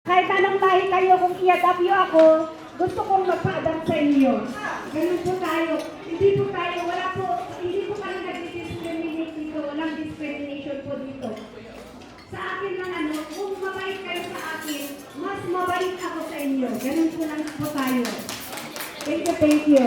Kahit anong lahi kayo, kung i-adapt ako, gusto kong magpa-adapt sa inyo. Ganun po tayo. Hindi po tayo, wala po, hindi po kami nag-discriminate dito. Walang discrimination po dito. Sa akin lang kung mabait kayo sa akin, mas mabait ako sa inyo. Ganun po lang po tayo. Thank you, thank you.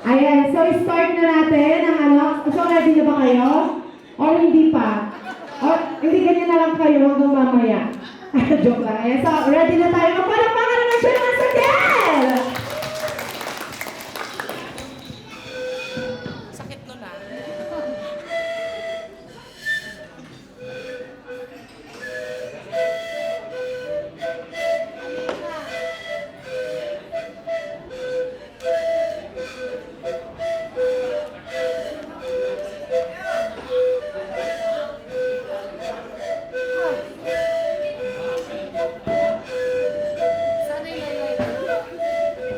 Ayan, so start na natin ang So ready na ba kayo? Or hindi pa? Or hindi ganyan na lang kayo hanggang mamaya? Joke lang. Ayan, so ready na tayo. Magpalakpakan naman siya naman sa Del! Sakit nun ah. Sana yung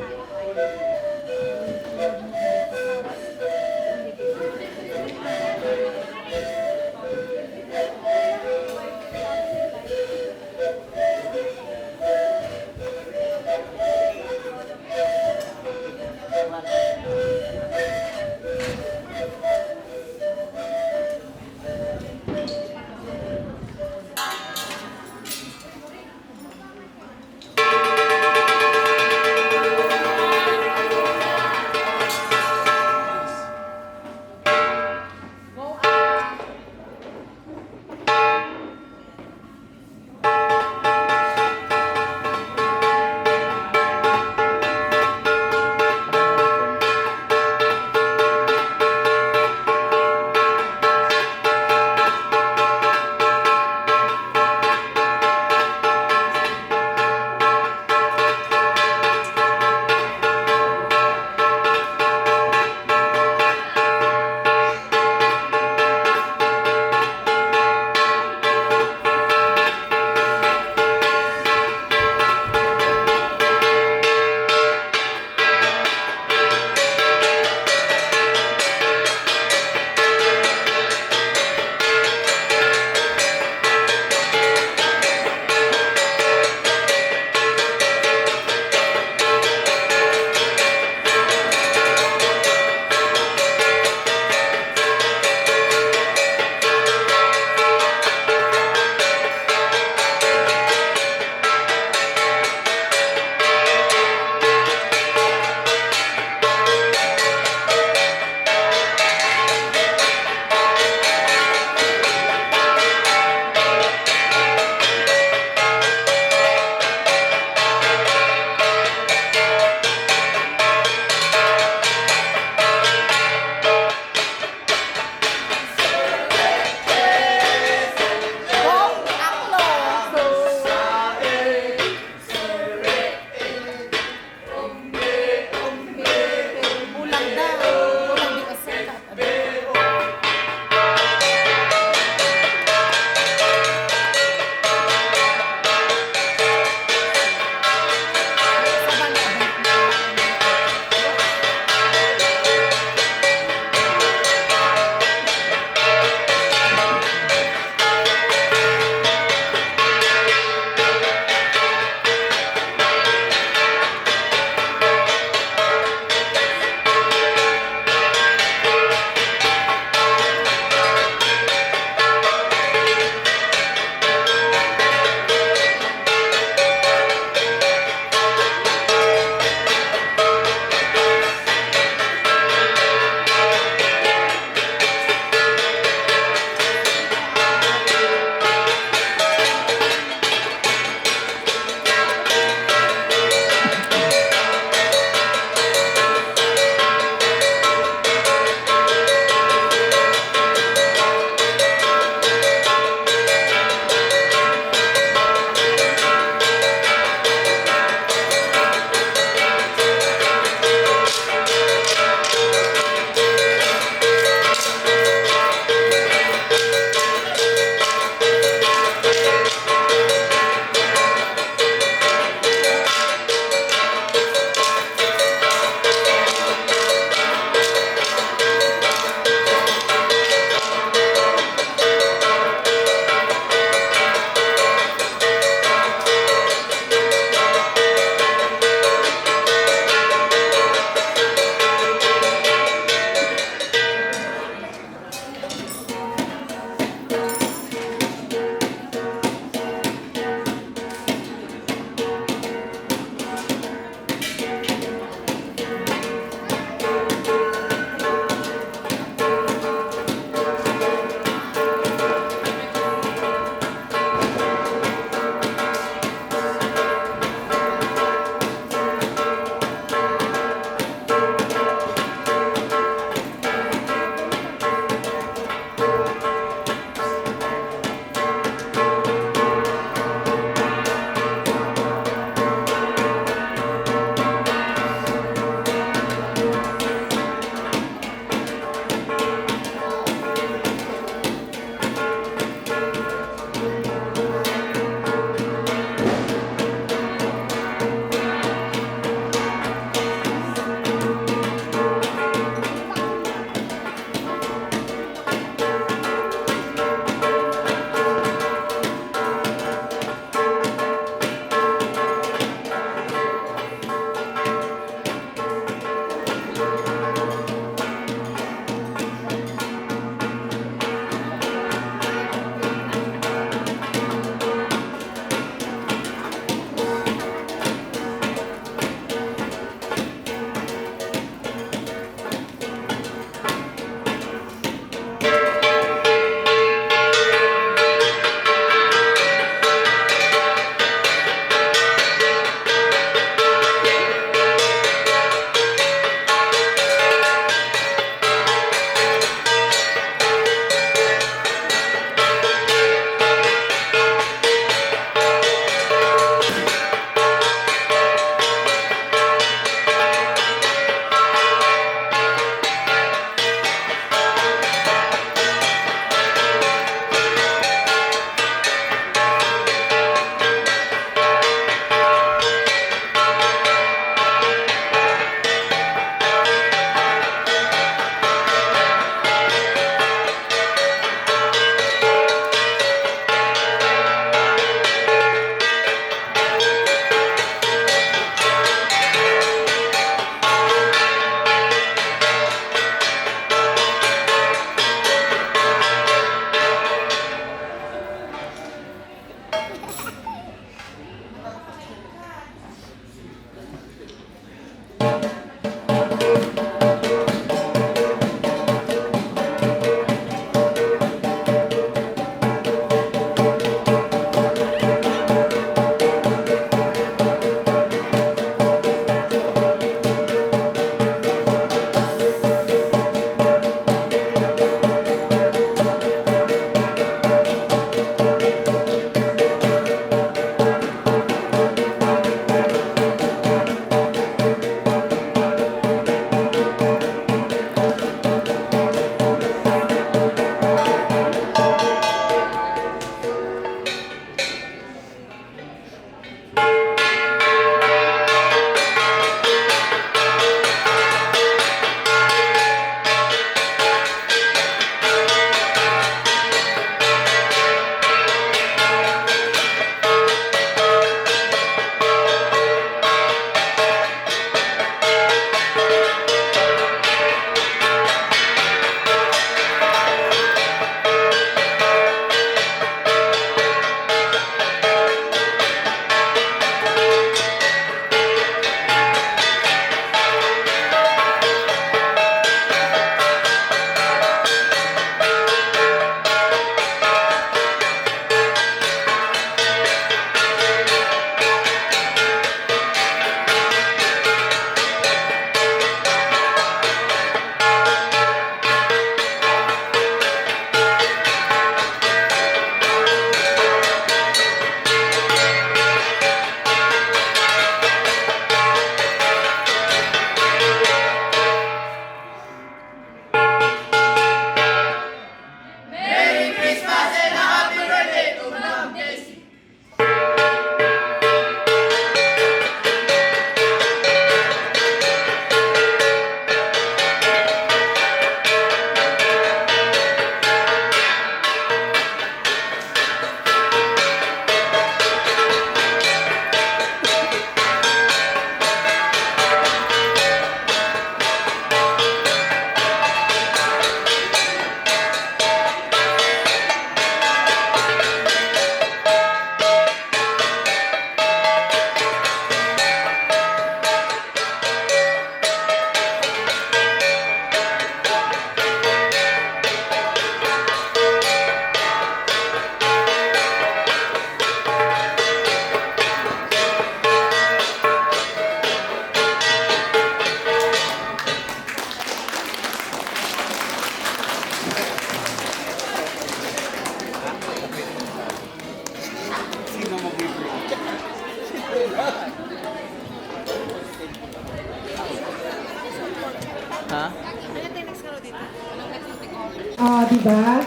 Di ba?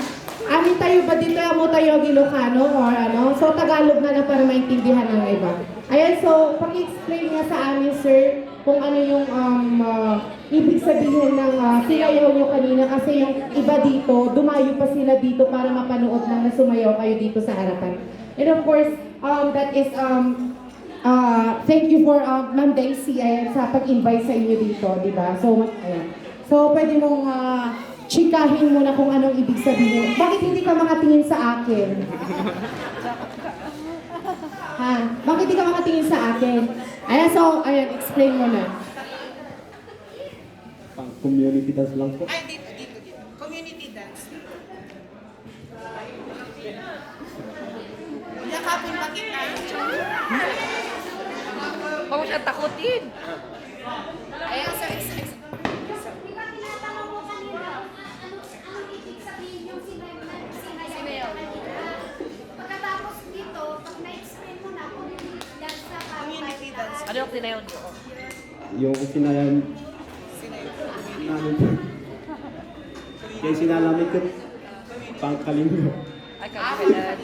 Amin tayo ba dito mo tayo Ilocano or ano? So Tagalog na lang para maintindihan ng iba. Ayan, so paki-explain nga sa amin, sir, kung ano yung ibig sabihin ng sinayaw nyo kanina kasi yung iba dito, dumayo pa sila dito para mapanood na sumayaw kayo dito sa harapan. And of course, that is thank you for Ma'am Daisy ayan, sa pag-invite sa inyo dito, di ba? So, ayan. So, pwede mong chikahin muna kung anong ibig sabihin. Bakit hindi ka makatingin sa akin? Ha? Bakit hindi ka makatingin sa akin? Ayan, so, ayan, explain mo na. Pang community dance lang po. Ay, dito. Community dance. Yakapin ba kita? Huwag mo siya takutin. Ayan, so, Di ba tinatanong mo kanina anong ibig sabihin yung sinayaw kanina? Pagkatapos dito, pag na-explain mo na kung yung dance na community dance. Ano yung tinayon ko? Yung sinayan namin po. Kaya sinalamin ko pangkalinggo. Ay, kagalan.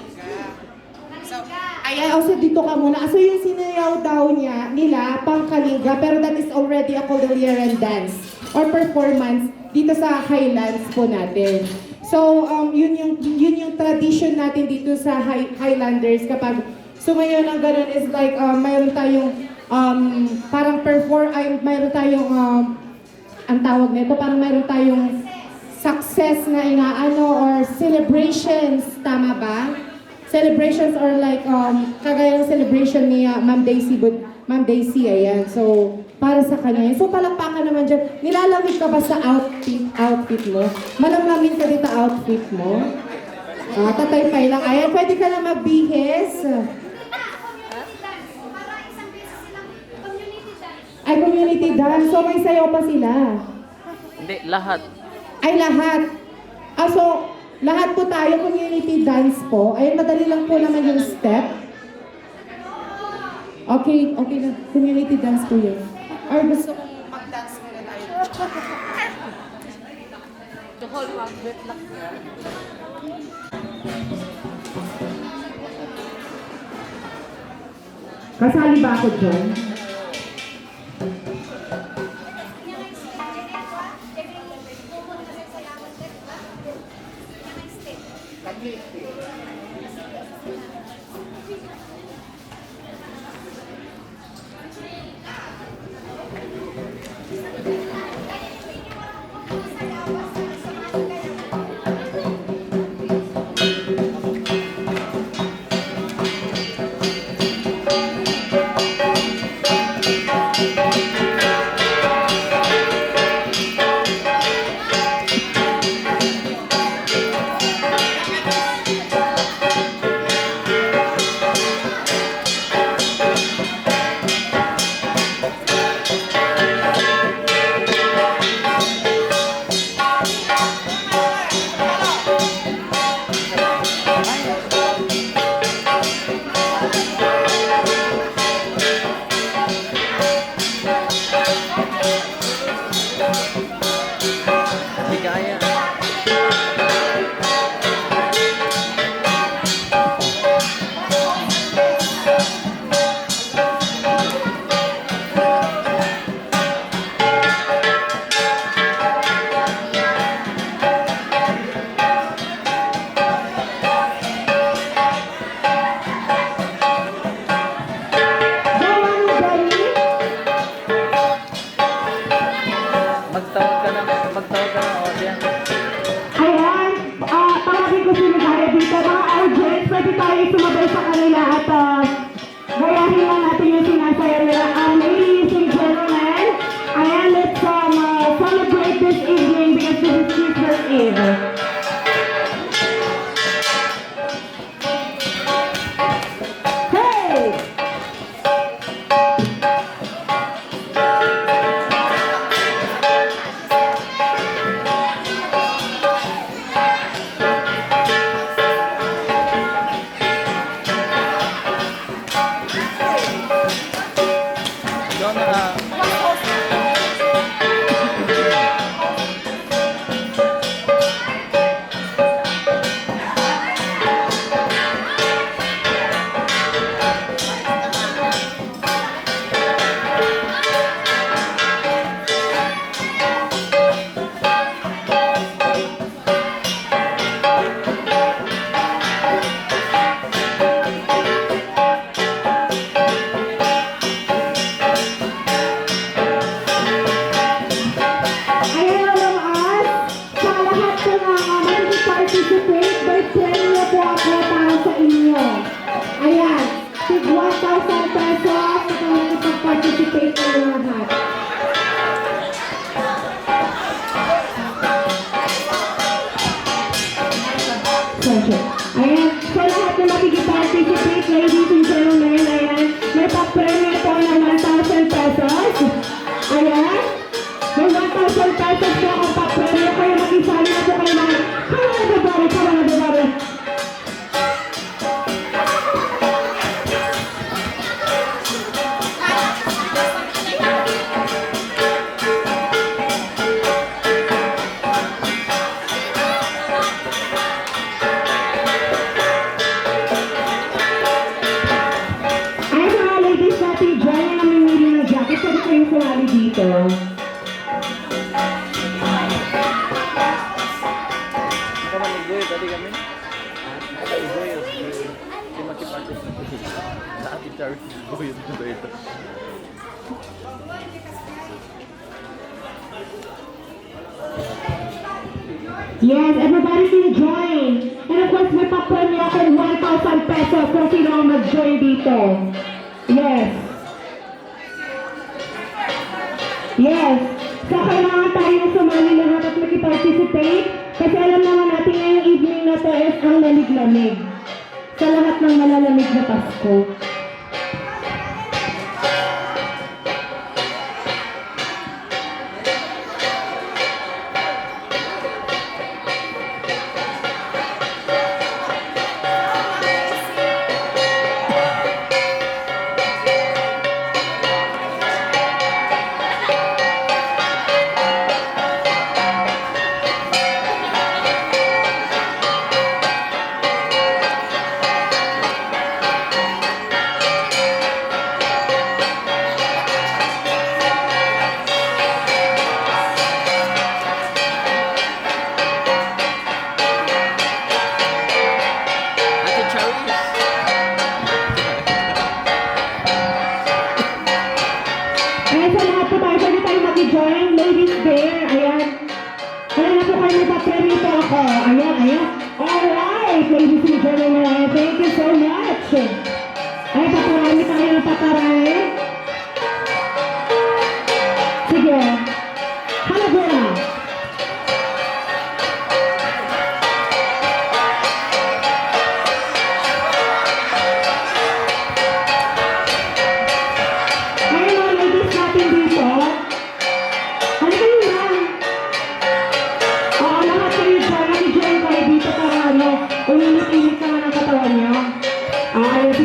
So, Ayan, also dito ka muna. So yung sinayaw daw nila, pangkalinga, pero that is already a Cordilleran dance or performance dito sa Highlands po natin. So, yun yung tradition natin dito sa Highlanders kapag sumayaw ng ganun is like mayroon tayong parang mayroon tayong ang tawag nito, parang mayroon tayong success na inaano or celebrations, tama ba? Celebrations or like kagaya ng celebration ni Ma'am Daisy, ayan. So, para sa kanya. So, palakpakan naman dyan. Nilalamig ka ba sa outfit mo? Malamlamin ka dito outfit mo? Tataypay lang. Ayan, pwede ka na magbihis. para isang beses silang community dance. Ay, community dance. So, may sayaw pa sila. Hindi, lahat. Ay, lahat. So, lahat po tayo, community dance po. Ayun, madali lang po naman yung step. Okay na. Community dance po yun. Or gusto ko. mag-dance muna tayo. Tuhol, mag-wet lang yan. Kasali ba ako dyan? Higaya. Magtawag ka na audience. Ayan, tawagin ko si Ligaya dito. Mga audience, pwede tayo sumabay sa kanila at gayahin lang natin yung sinasayaw nila. Ladies and gentlemen, ayan, let's celebrate this evening because this is Christmas Eve. Hey! Doon na Pleasure. Ayan, so lahat na makikipag-participate, ladies and gentlemen, ayan, may pa-premiere po ng 1,000 pesos. Ayan, may 1,000 pesos po ang pa-premiere, kaya makisali na po kayo mga, come on everybody, come on everybody. Ay, mga ladies natin dyan, yung namimili ng jacket, pwede kayong sumali dito. Ikaw maligoy, tadi kami. Maligoy, si makipag-participate. Lahat i-charge ko yun ito. Yes, everybody can join. And of course, may pa-premiere ako 1,000 pesos kung sino ang mag-join dito. Yes. Yes. So, kailangan tayong sumali lahat at makipag-participate kasi alam naman natin ngayong evening na to is ang lamig-lamig sa lahat ng malalamig na Pasko. Ate Charis. Ayan, sa lahat po tayo, pwede tayo mag-join. Ladies there, ayan. Ayan na po kayo, nagpa-premiere po ako. Ayan, ayan. Alright, ladies and gentlemen, thank you so much. Ay, paparami tayo ng paparami. Sige. Halabura. Ayun mga ladies natin dito. Ano kayo yan? Oo, lahat kayo dyan. Nag-join kayo dito para uminit-init naman ang katawan nyo. Ayun,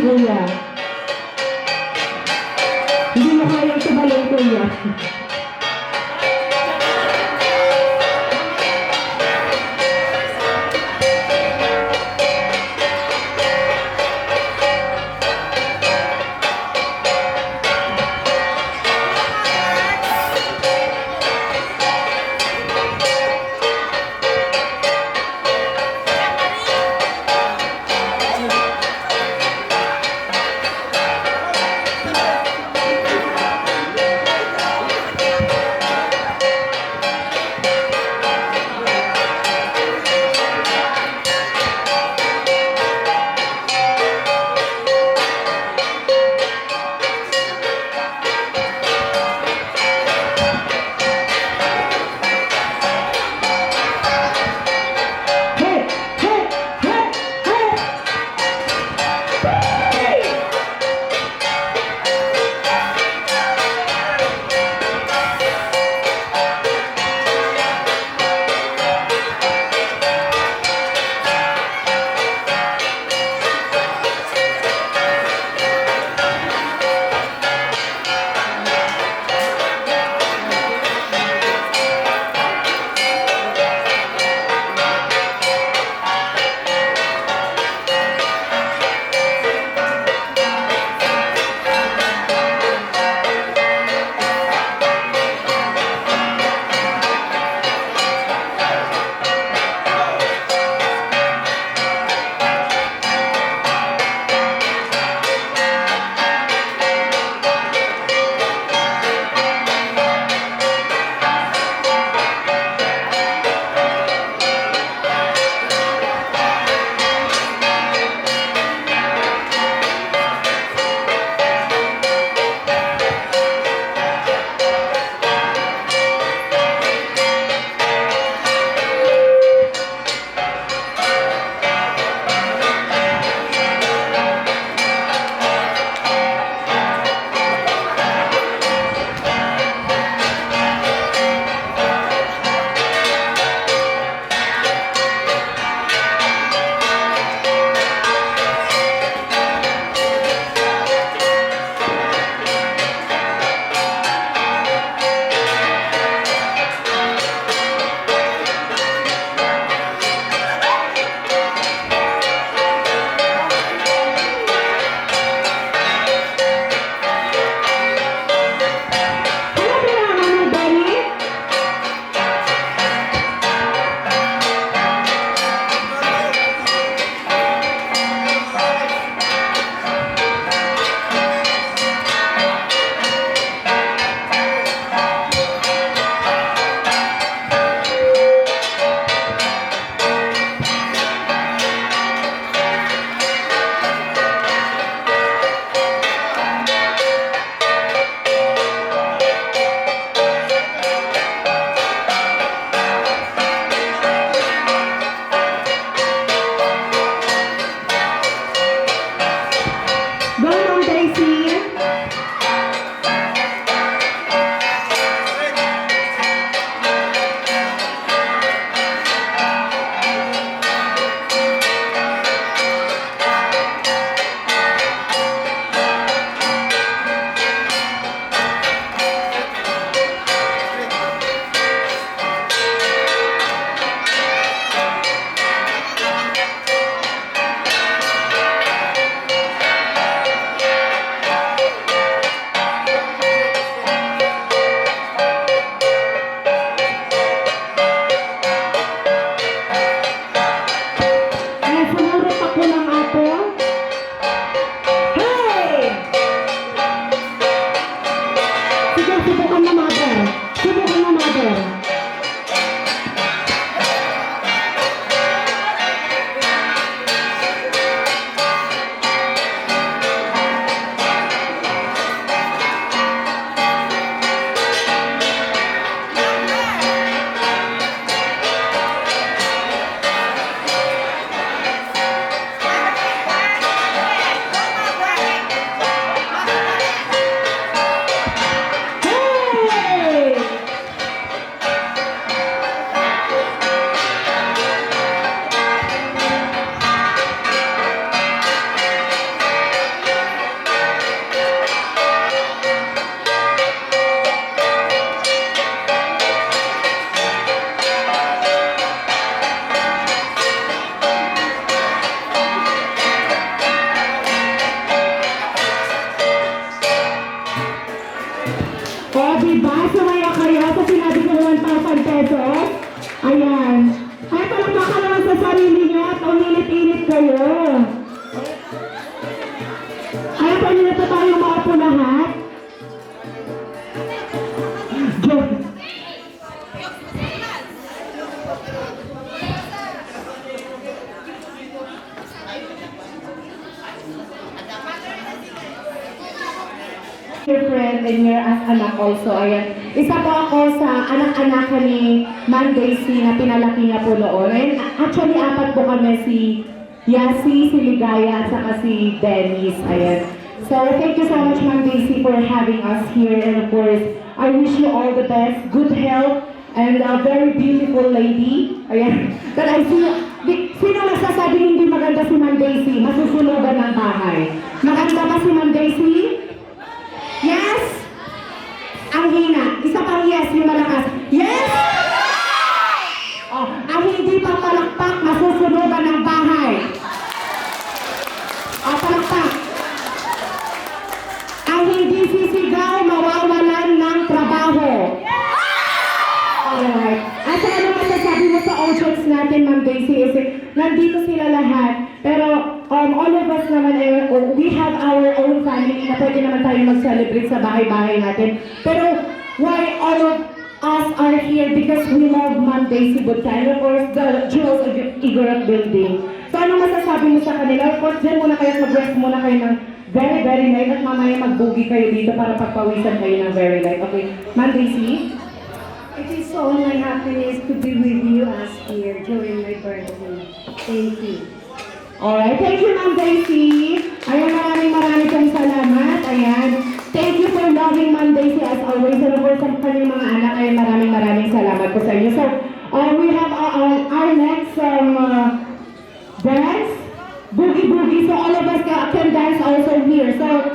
kayo. Kaya pwede na tayo maapo lahat? Joke. Your friend and your anak also. Ayan. Isa po ako sa anak-anak ni Ma'am Daisy na pinalaki niya po noon. And actually, apat po kami, si Yasi, si Ligaya, at saka si Dennis. Ayan. So, thank you so much, Ma'am Daisy, for having us here. And of course, I wish you all the best, good health, and a very beautiful lady. Ayan. But I see, sino nagsasabing hindi maganda si Ma'am Daisy? Masusunugan ng bahay. Maganda ba si Ma'am Daisy? Yes? Ang hina. Isa pang yes, yung malakas. Yes? Oh, ang hindi pa palakpak, masusunugan ng bahay. Oh, palakpak. Ang hindi sisigaw, mawawalan ng trabaho. Alright. At ano masasabi mo sa audience natin, Ma'am Daisy, is nandito sila lahat. Pero all of us naman, we have our own family na pwede naman tayo mag-celebrate sa bahay-bahay natin. Pero why all of us are here? Because we love Ma'am Daisy Budcan, of course, the Jewels of Igorot Building. So ano masasabi mo sa kanila? Of course, dyan muna kayo, mag-rest muna kayo ng very, very light at mamaya mag-boogie kayo dito para pagpawisan kayo ng very light. Okay, Ma'am Daisy? It is all my happiness to be with you as here during my birthday. Thank you. Alright, thank you, Ma'am Daisy. Ayan, maraming pong salamat. Ayan. Thank you for loving Ma'am Daisy as always. And of course, sa kanyang mga anak, ayan, maraming salamat po sa inyo. So, we have our next dance, Boogie Boogie. So, all of us can dance also here. So,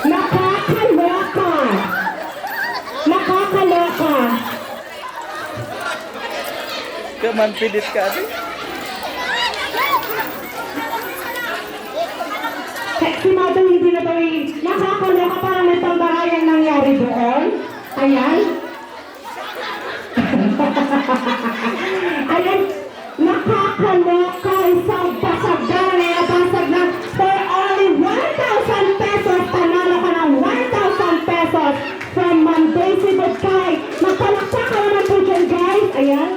Nakakaloka! Nakakaloka! Kaman pilit ka ate. Si Mother hindi na daw nakakaloka para may pangbahayan nangyari doon. Ayan. Ayan. Nakakaloka. Isang basag na nabasag na for only 1,000 pesos. Panalo ka ng 1,000 pesos from Monday si Budkay. Magpalakpak ka naman po dyan, guys. Ayan.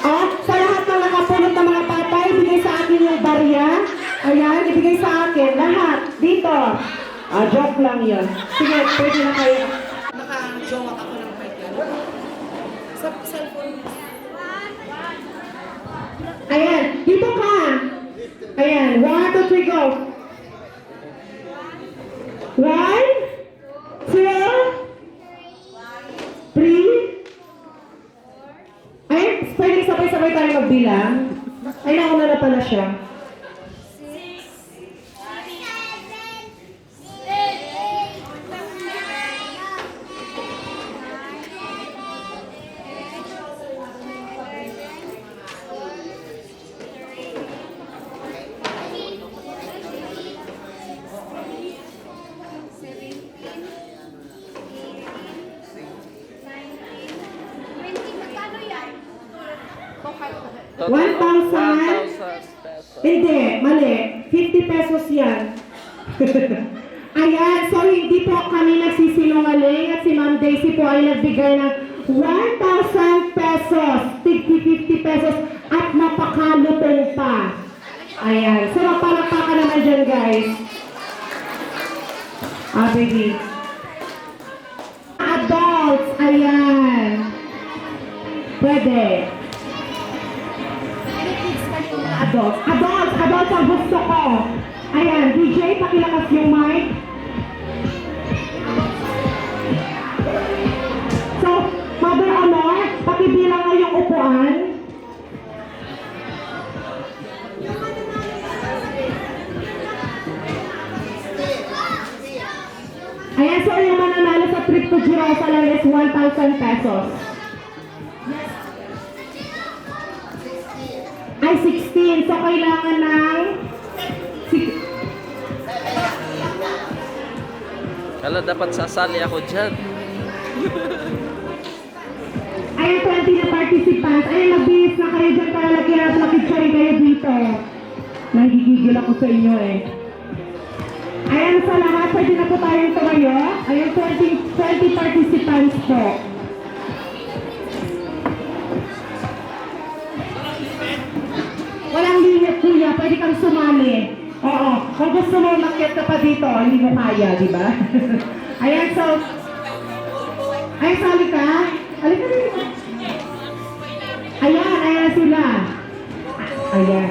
At sa lahat ng nakapulot ng mga patay, ibigay sa akin yung barya. Ayan, ibigay sa akin. Lahat. Dito. Joke lang yun. Sige, pwede na kayo. Naka-jowa ako ng mic yan. Sa cellphone. Ayan, dito ka. Ayan, 1, 2, 3, go. 1, 2, 3. Ay, pwede sabay-sabay tayo magbilang. Ay, nauna na pala siya. Total 1,000. 1,000 pesos. Hindi, mali. 50 pesos yan. Ayan, so hindi po kami nagsisinungaling at si Ma'am Daisy po ay nagbigay ng 1,000 pesos, 50 pesos at napakalupong pa. Ayan, so magpalakpakan naman dyan, guys. Baby. Adults, ayan. Pwede. Adults ang gusto ko. Ayan, DJ, pakilakas yung mic. So, Mother Honor, pakibilang nga yung upuan. Ayan, so yung mananalo sa trip to Jerusalem is 1,000 pesos. Ay, 16. So, kailangan ng... Kala dapat sasali ako dyan. Ayan, 20 na participants. Ayan, mabilis na kayo dyan para makitsari kayo dito. Nagigigil ako sa inyo eh. Ayan, sa lahat, pwede na po tayong tumayo. Ayan, 20 participants po. Walang limit, kuya. Pwede kang sumali. Oo. Kung gusto mo, makyat ka pa dito. Hindi mo kaya, di ba? Ayan, so... Ayan, sali ka. Halika dito. Ayan, ayan sila. Ayan.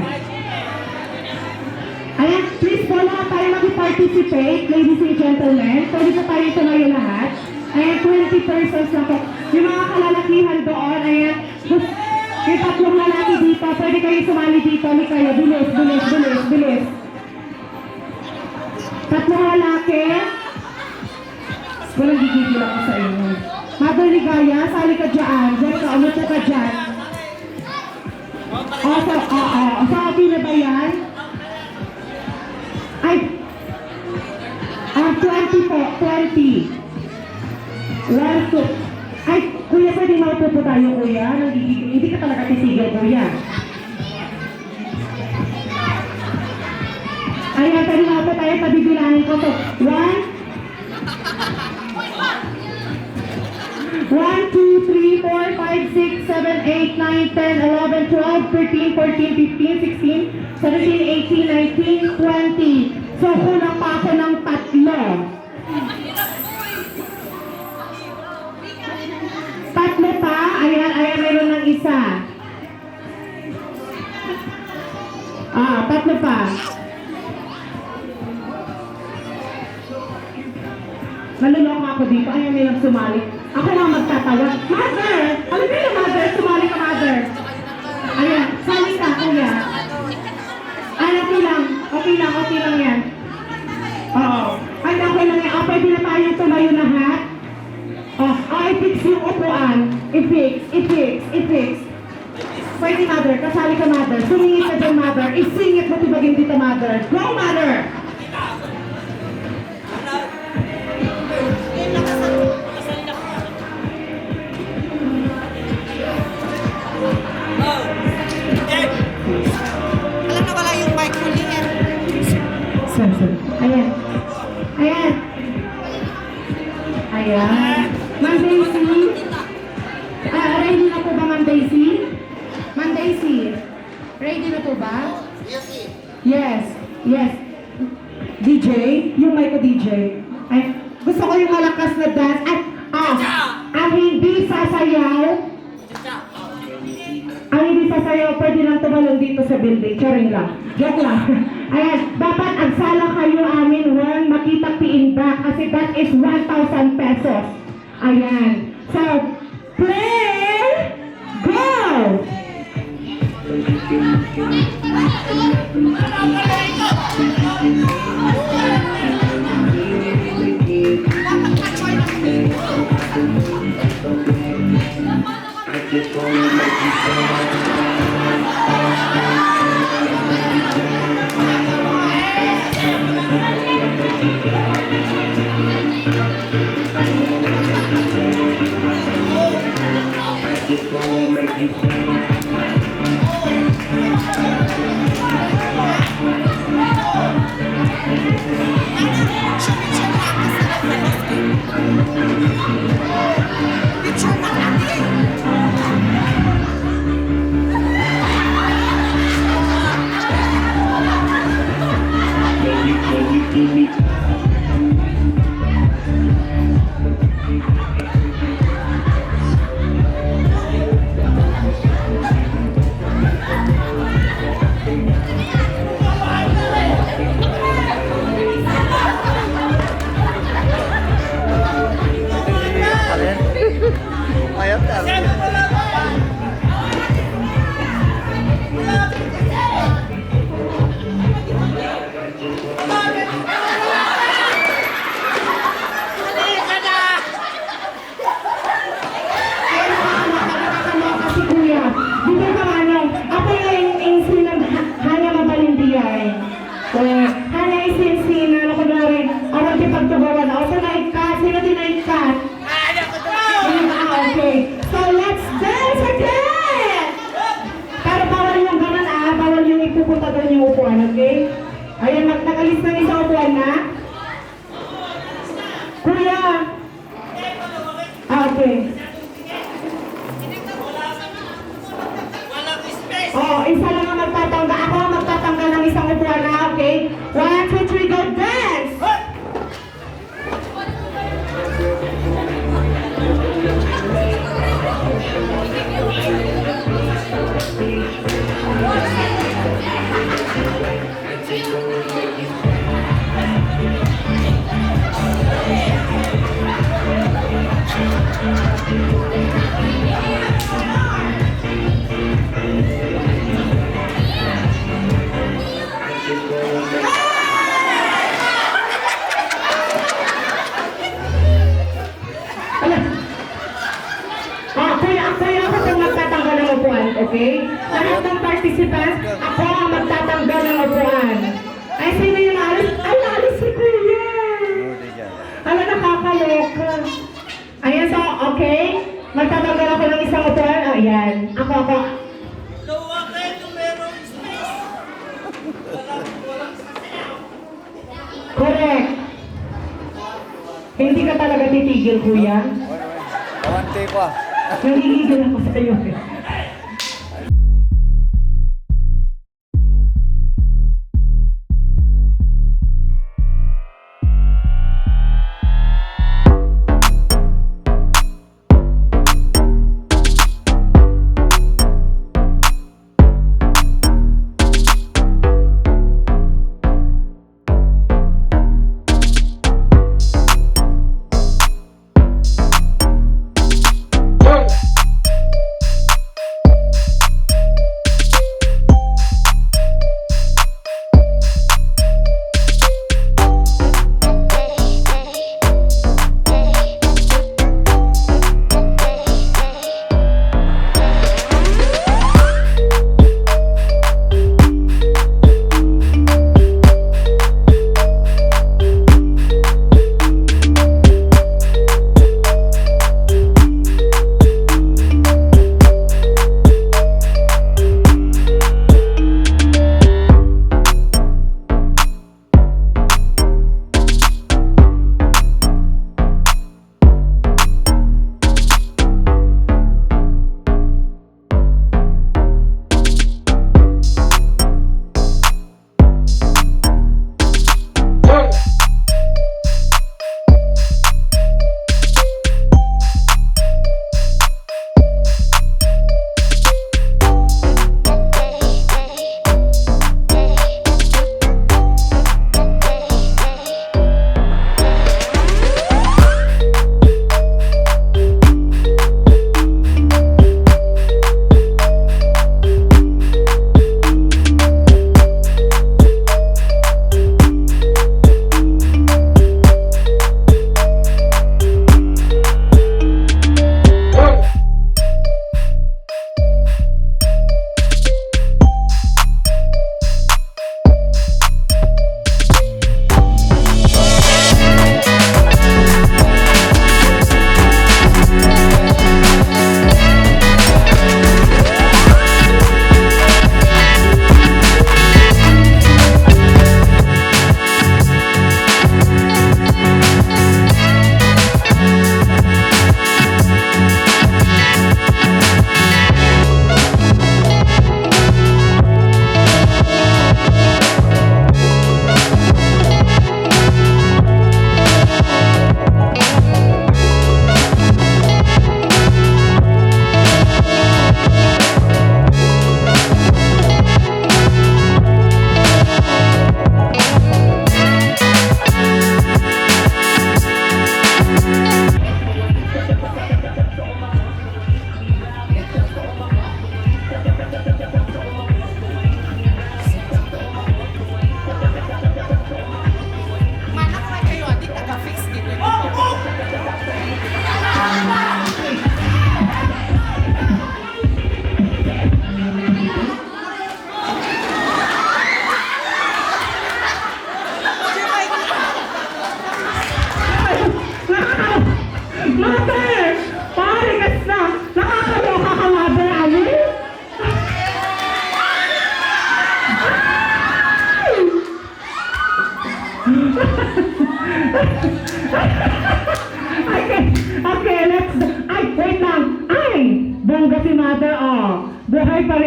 Ayan, please po lahat tayo mag-participate, ladies and gentlemen. Pwede po tayo tumayo lahat. Ayan, 20 persons na po. Yung mga kalalakihan doon, ayan. May tatlong lalaki dito. Pwede kayo sumali dito. Hindi kayo. Bilis. Tatlong lalaki. Walang gigigil ako sa inyo. Mother Ligaya, sali ka dyan. Diyan ka. Umot ka dyan. Sabi na ba yan? Ay. 20 po. 20. 1, 2. Ay, kuya, pwede maupo po tayo, kuya. Hindi ka talaga titigil, kuya. Ayan, pwede maupo tayo. Pabibilangin ko to. 1, 2, 3, 4, 5, 6, 7, 8, 9, 10, 11, 12, 13, 14, 15, 16, 17, 18, 19, 20. So, kulang pa ako ng 3. Tatlo pa. Ayan, mayroon ng isa. 3 pa. Naluloko ako dito. Ayaw nilang sumali. Ako lang magtatawag. Mother! Alam mo yung mother? Sumali ka, mother. Ayan, sali ka, kuya. okay lang yan. Oo. Ay, okay lang yan. Pwede na tayong tumayo lahat. I-fix yung upuan. I-fix. Pwede, mother. Kasali ka, mother. Sumingit ka dyan, mother. Isingit mo tibagin dito, mother. Go, mother! Alam na wala yung mic huli yan. Sorry. Ayan. Ma'am Daisy? Ready na po ba, Ma'am Daisy? Ma'am Daisy, ready na po ba? Yes. DJ? Yung mic ko, DJ. Ay, gusto ko yung malakas na dance. Ang hindi sasayaw. Ang hindi sasayaw, pwede lang tumalon dito sa building. Charing lang. Joke lang. Ayan, dapat ang sala kayo amin, huwag makita piinda kasi that is 1,000 pesos. Ayan. So, play! Go! Nakalis ng isang upuan na? Kuya! Okay. Isa lang ang magtatanggal. Ako ang magtatanggal ng isang upuan na, okay? 1, 2, 3, go dance! Okay? Lahat ng participants, ako ang magtatanggal ng upuan. Ay, sino yung naalis? Ay, naalis si Kuya! Ala, nakakaloka. Ayan, so, okay? Magtatanggal ako ng isang upuan. O, ayan. Ako. Correct. Hindi ka talaga titigil, Kuya. Kawante pa. Nanggigigil ako sa iyo.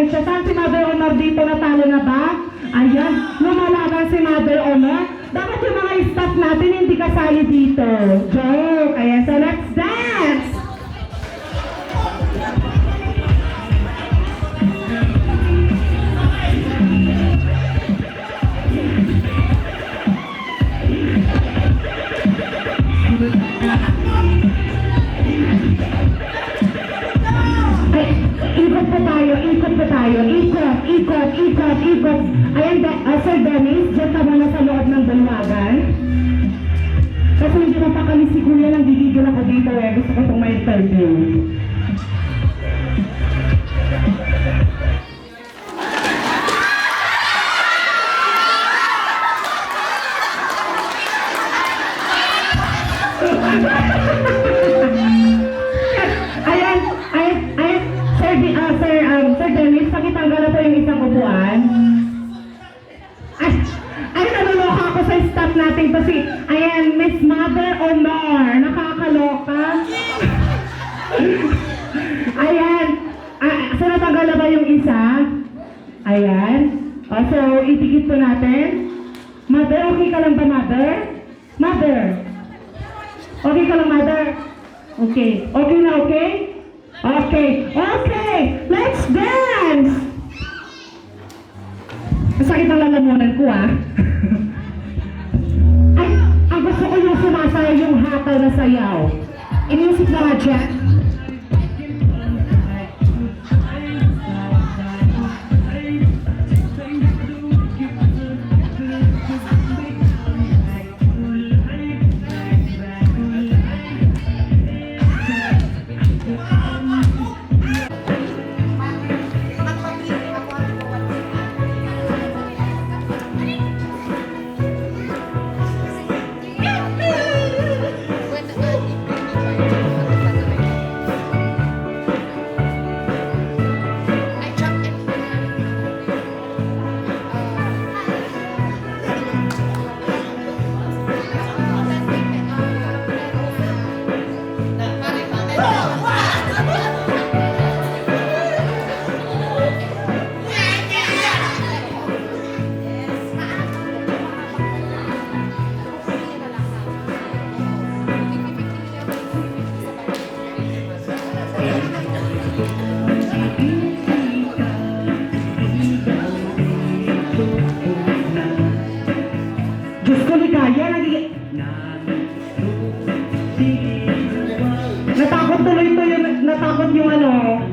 siya. Saan si Mother Honor dito? Natalo na ba? Ayan, lumalaban si Mother Honor. Dapat yung mga staff natin hindi kasali dito. Joke! Ayan, so let's dance! Ay, ikot pa tayo, ikot pa tayo. Ikot, ikot, ikot, ikot. Ayan, Sir Dennis, dyan ka muna sa loob ng dalawagan. Kasi hindi mapakali si Kuya, nanggigigil ako dito eh. Gusto ko itong may interview. Ayan, Sir Dennis, pakitanggal na po yung isang upuan. Ay, naluloka ako sa staff natin kasi, ayan, Miss Mother Honor, nakakaloka. Ayan, so natanggal na ba yung isa? Ayan, so itikit po natin. Mother, okay ka lang ba, Mother? Mother? Okay ka lang, Mother? Okay. Okay na, okay? Okay. Okay! Let's dance! Masakit ang lalamunan ko, ah. Ay, ang gusto ko yung sumasayaw yung hataw na sayaw. I-music na nga dyan. Diyos ko, Ligaya, natakot tuloy to yung, natakot yung ano.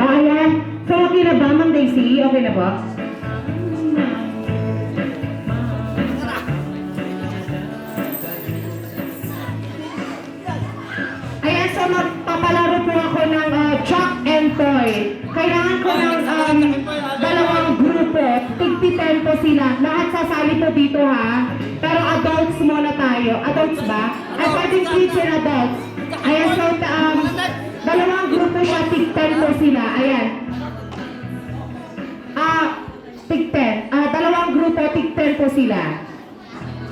Ayan. So, okay na ba, Ma'am Daisy? Okay na ba? Ayan, so magpapalaro po ako ng Chuck and Toy. Kailangan ko ng dalawang grupo. Tig-10 po sila. Lahat sasali po dito, ha? Pero adults muna tayo. Adults ba? Ay, pwedeng kids and adults. Ayan, so dalawang grupo siya. Tig-10 po sila. Ayan. Tig-10. Dalawang grupo, tig-10 po sila.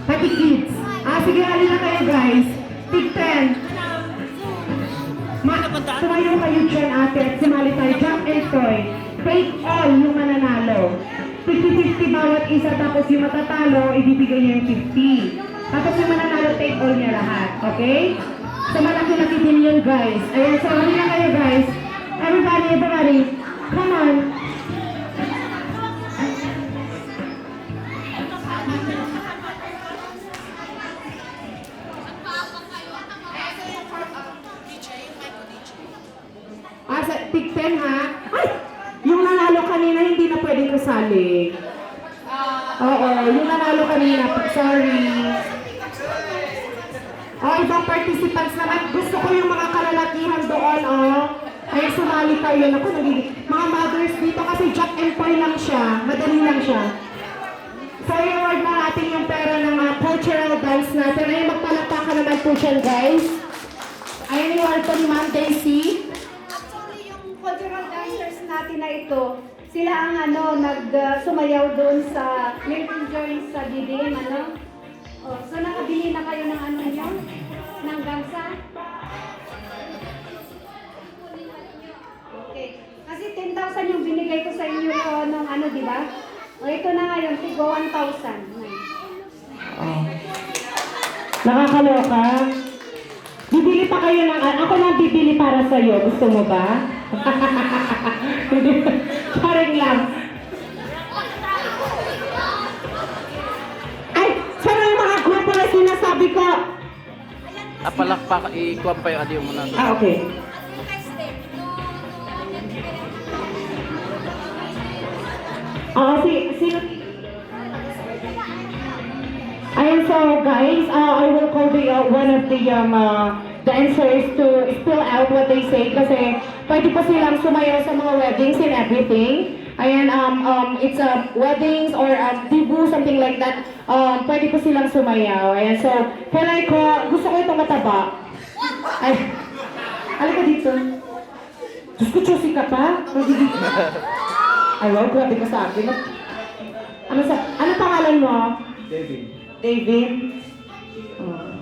Pati kids. Sige, halin na kayo, guys. Tig-10. Tumayo kayo dyan, ate, at sumali tayo. Jump and Toy. Take all yung mananalo. 50-50 bawat isa, tapos yung matatalo, ibibigay niya yung 50. Tapos yung mananalo, take all niya lahat. Okay? So malaki-laki din yun, guys. Ayan, so hali na kayo, guys. Everybody, come on. Sa tig-10, ha? Ay! Yung nanalo kanina, hindi na pwedeng kasali. Oo, yung nanalo kanina. Sorry. Ibang participants naman. Gusto ko yung mga kalalakihan doon, Kaya sumali tayo. Ako, mga mothers dito kasi Jack and Toy lang siya. Madali lang siya. So, i-award na natin yung pera ng mga cultural dance natin. Ayun, magpalakpakan naman po siya, guys. Ayun yung award po ni Ma'am Daisy. Cultural dancers natin na ito, sila ang sumayaw doon sa Milton Jones sa Didim, so nakabili na kayo ng nyo? Ng gangsa? Okay. Oh. Nakakaloka. Bibili pa kayo ng... Ako lang bibili para sa'yo. Gusto mo ba? Charing lang. Ay, sana yung mga grupo na sinasabi ko. Palakpak, ikuha pa yung adiyo muna. Okay. Sino? Ayan, so guys, I will call one of the dancers to spill out what they say kasi pwede pa silang sumayaw sa mga weddings and everything. Ayan, it's weddings or debut, something like that. Pwede pa silang sumayaw. Ayan, so gusto ko itong mataba. Ay, halika dito. Diyos ko, choosy ka pa? Ay, wow, grabe ka sa akin. Ano pangalan mo? David. David? Oh.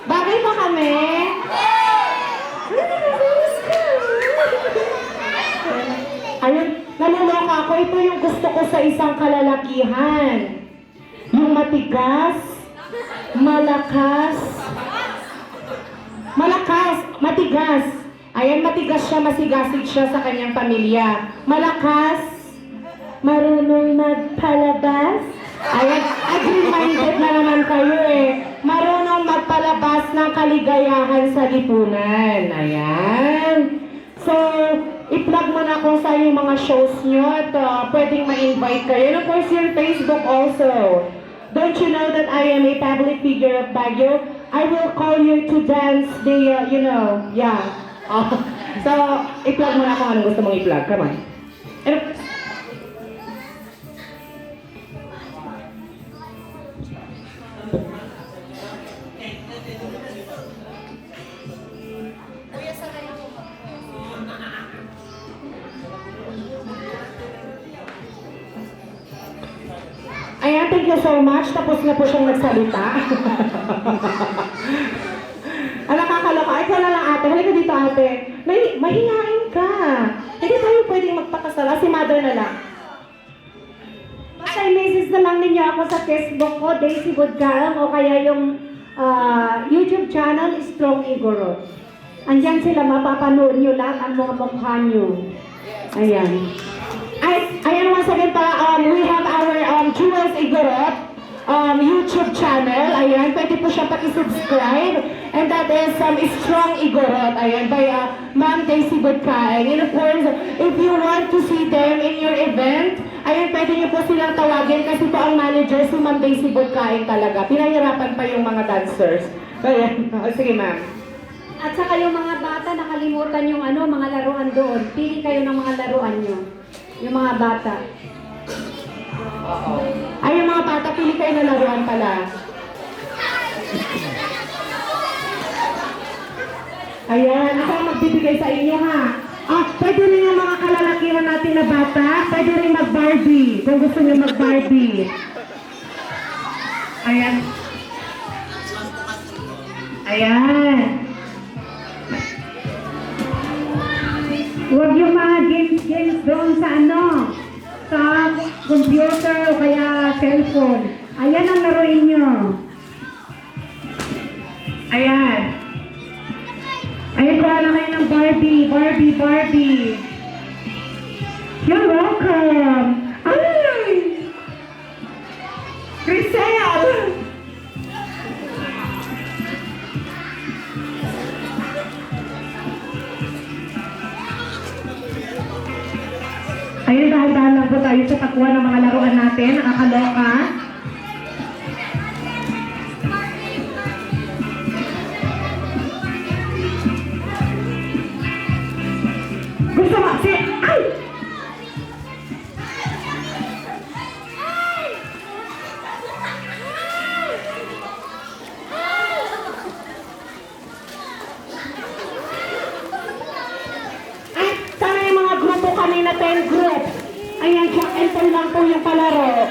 Bagay pa kami? Ayun, naluloka ako. Ito yung gusto ko sa isang kalalakihan. Yung matigas, malakas, matigas. Ayan, matigas siya, masigasig siya sa kanyang pamilya. Malakas, marunong magpalabas. Ayan, agree-minded na naman kayo eh. Marunong magpalabas ng kaligayahan sa lipunan. Ayan. So, i-plug mo na kung saan yung mga shows nyo at pwedeng ma-invite kayo. And of course, your Facebook also. Don't you know that I am a public figure of Baguio? I will call you to dance the, yeah. So, i-plug mo na kung anong gusto mong i-plug. Come on. And, ayan, thank you so much. Tapos na po siyang nagsalita. Nakakaloka. Ikaw na lang ate. Halika dito ate. Mahingain ka. Hindi tayo pwedeng magpakasala. Si mother na lang. Basta i-message na lang ninyo ako sa Facebook ko, Daisy Budgaram, o kaya yung YouTube channel, Strong Igorot. Andyan sila, mapapanood nyo lahat ang mga mukha nyo. Ayan. Ayan once again pa, we have our Jewels Igorot YouTube channel. Ayan, pwede po siya paki-subscribe. And that is Strong Igorot. Ayan, by Ma'am Daisy Budkain. And of course, if you want to see them in your event, ayan, pwede niyo po silang tawagin kasi po ang manager si Ma'am Daisy Budkain talaga. Pinahirapan pa yung mga dancers. Ayan, sige ma'am. At saka yung mga bata, nakalimutan yung mga laruan doon. Pili kayo ng mga laruan nyo. Yung mga bata. Ay, yung mga bata, pili kayo na laruan pala. Ayan, ako ang magbibigay sa inyo ha. Pwede rin yung mga kalalakihan natin na bata, pwede rin mag-Barbie, kung gusto nyo mag-Barbie. Ayan. Ayan. Huwag yung mga games doon sa sa computer o kaya cellphone. Ayan ang laruin nyo. Ayan. Ayan, kuha na kayo ng Barbie. You're welcome. Ay! Crisel! Ayun, dahan-dahan lang po tayo sa takwa ng mga laruan natin. Nakakaloka. Gusto mo? Ay! Sana yung mga grupo kanina, 10 groups. Ayan, check enter lang po yung palaro.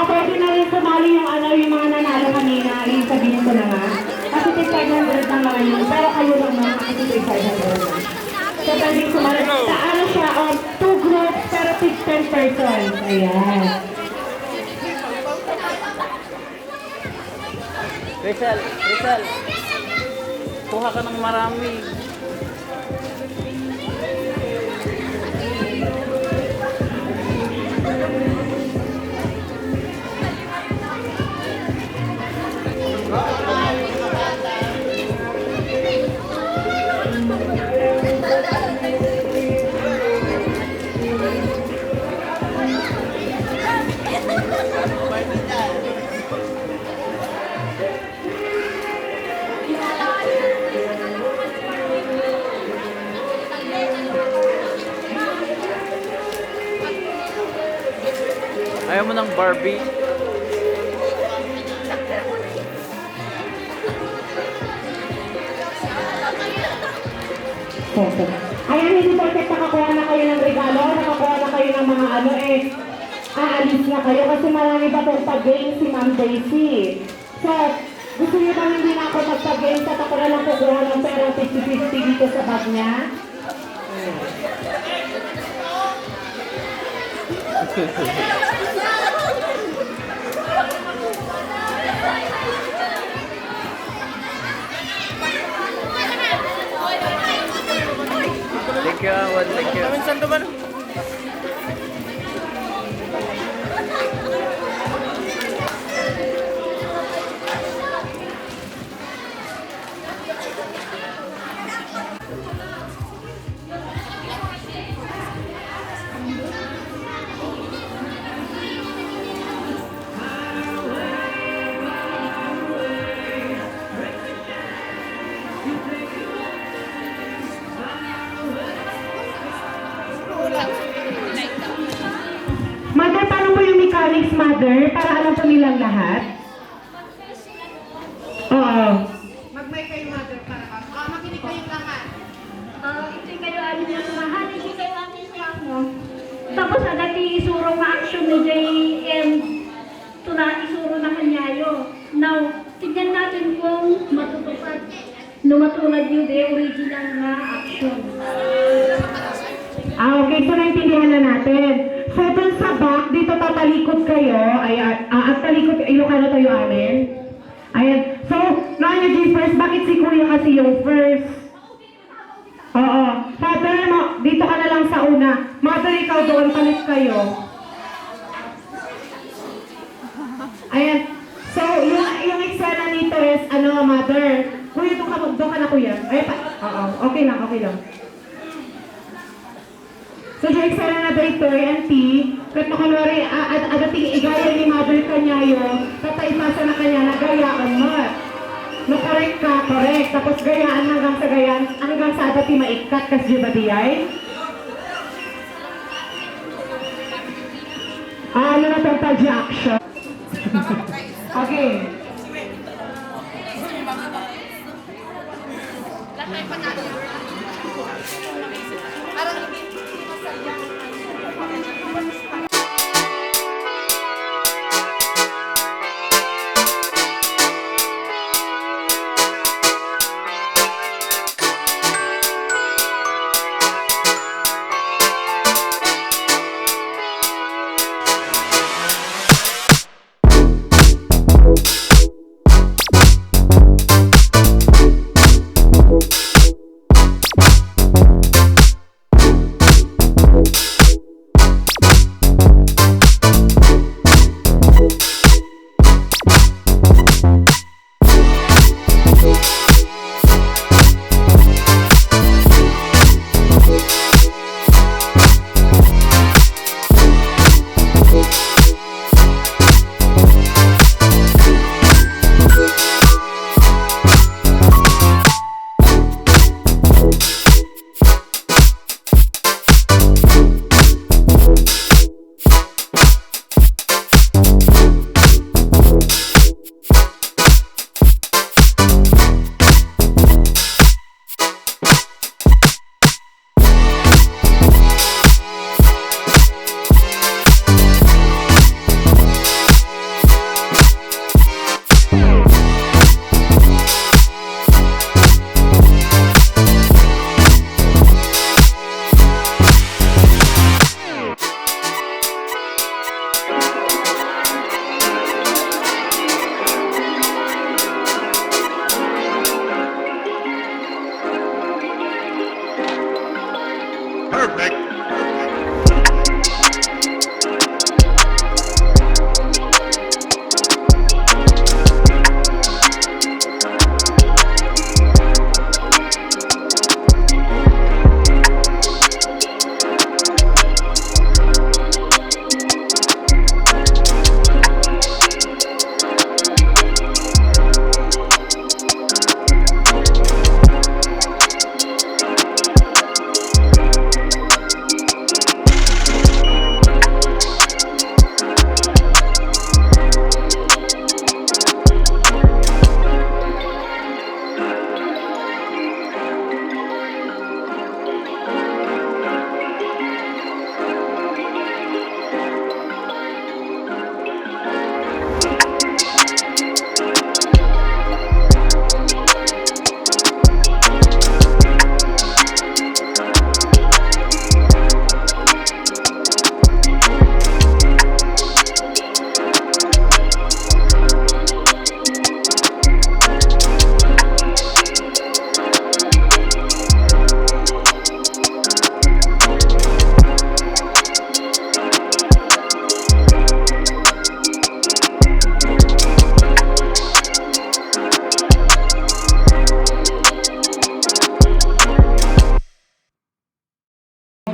Pwede na rin sumali yung mga nanalo kanina. Ayun, sabihin ko na nga. Kasi 500 lang naman yun. Pero kayo lang naman, kasi 500. So, pwede sumali. Siya, 2 groups, pero 10 persons. Ayan. Ayan. Rizal, Rizal. Kuha ka ng marami. Ayaw mo ng Barbie? Ayan, hindi porket nakakuha na kayo ng regalo, nakakuha na kayo ng mga ano aalis na kayo kasi marami pa itong pag-game si Ma'am Daisy. So, gusto niyo ba hindi na ako magpag-game at ako na lang kukuha ng pera 50-50 dito sa bag niya? Thank you, Awan. Thank you. Kami saan ba? Mother, paano po yung mechanics, Mother? Para alam po nilang lahat? Oo. Mag-mic kayo, mother, para makinig kayong lahat. Ito kayo amin na sumahan, hindi kayo amin sumahan. Tapos agad isuro nga action ni JM tula isuro na kanyayo. Now, tignan natin kung matutupad. Matulad yung the original na action. Okay, so naintindihan na natin. So, dun sa back, dito tatalikod kayo. Ayan, at talikod, Ilocano tayo amin. Ayan. So, noon yung first, bakit si Kuya kasi yung first? Oo. Father, dito ka na lang sa una. Mother, ikaw doon, palit kayo. Ayan. So, yung eksena nito is, Mother. Kuya, doon ka na, Kuya. Ay, oo. Okay lang, okay lang. So, yung eksena na Victory and T, kahit makunwari, adating igaya ni Mother Kanyayo, tataimasa na kanya na gayaan mo. No, correct ka, correct. Tapos gayaan hanggang sa adati maikat, kasi di ba diyay? Ano na itong tadya action? Okay. Latay pa natin. Parang hindi masaya.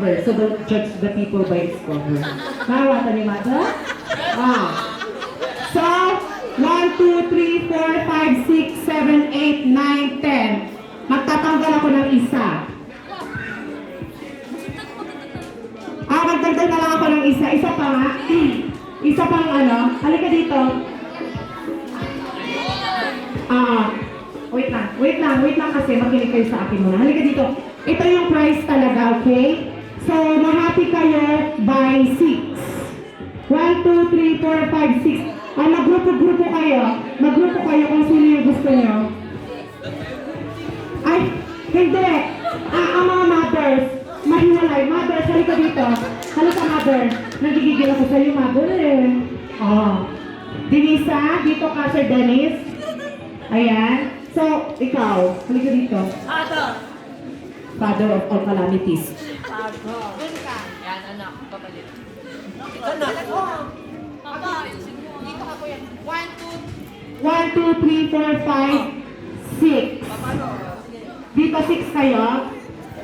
cover. So don't judge the people by its cover. Nakawata ni Mata? So, 1, 2, 3, 4, 5, 6, 7, 8, 9, 10. Magtatanggal ako ng isa. Magdagdag na lang ako ng isa. Isa pa nga. Isa pang ano. Halika dito. Wait lang kasi makinig kayo sa akin muna. Halika dito. Ito yung price talaga, okay? So, mahati kayo by 6. 1, 2, 3, 4, 5, 6. Maggrupo-grupo kayo. Maggrupo kayo kung sino yung gusto nyo. Ay, hindi. Ang mga mothers, mahiwalay. Mothers, halika dito. Halika, mother. Nagigigil ako sa'yo, mother eh. Denisa, dito ka, Sir Dennis. Ayan. So, ikaw, halika dito. Father of all calamities. Yan, anak. Papalit. Dito ka po yan. 1, 2, 3, 4, 5, 6. Dito 6 kayo.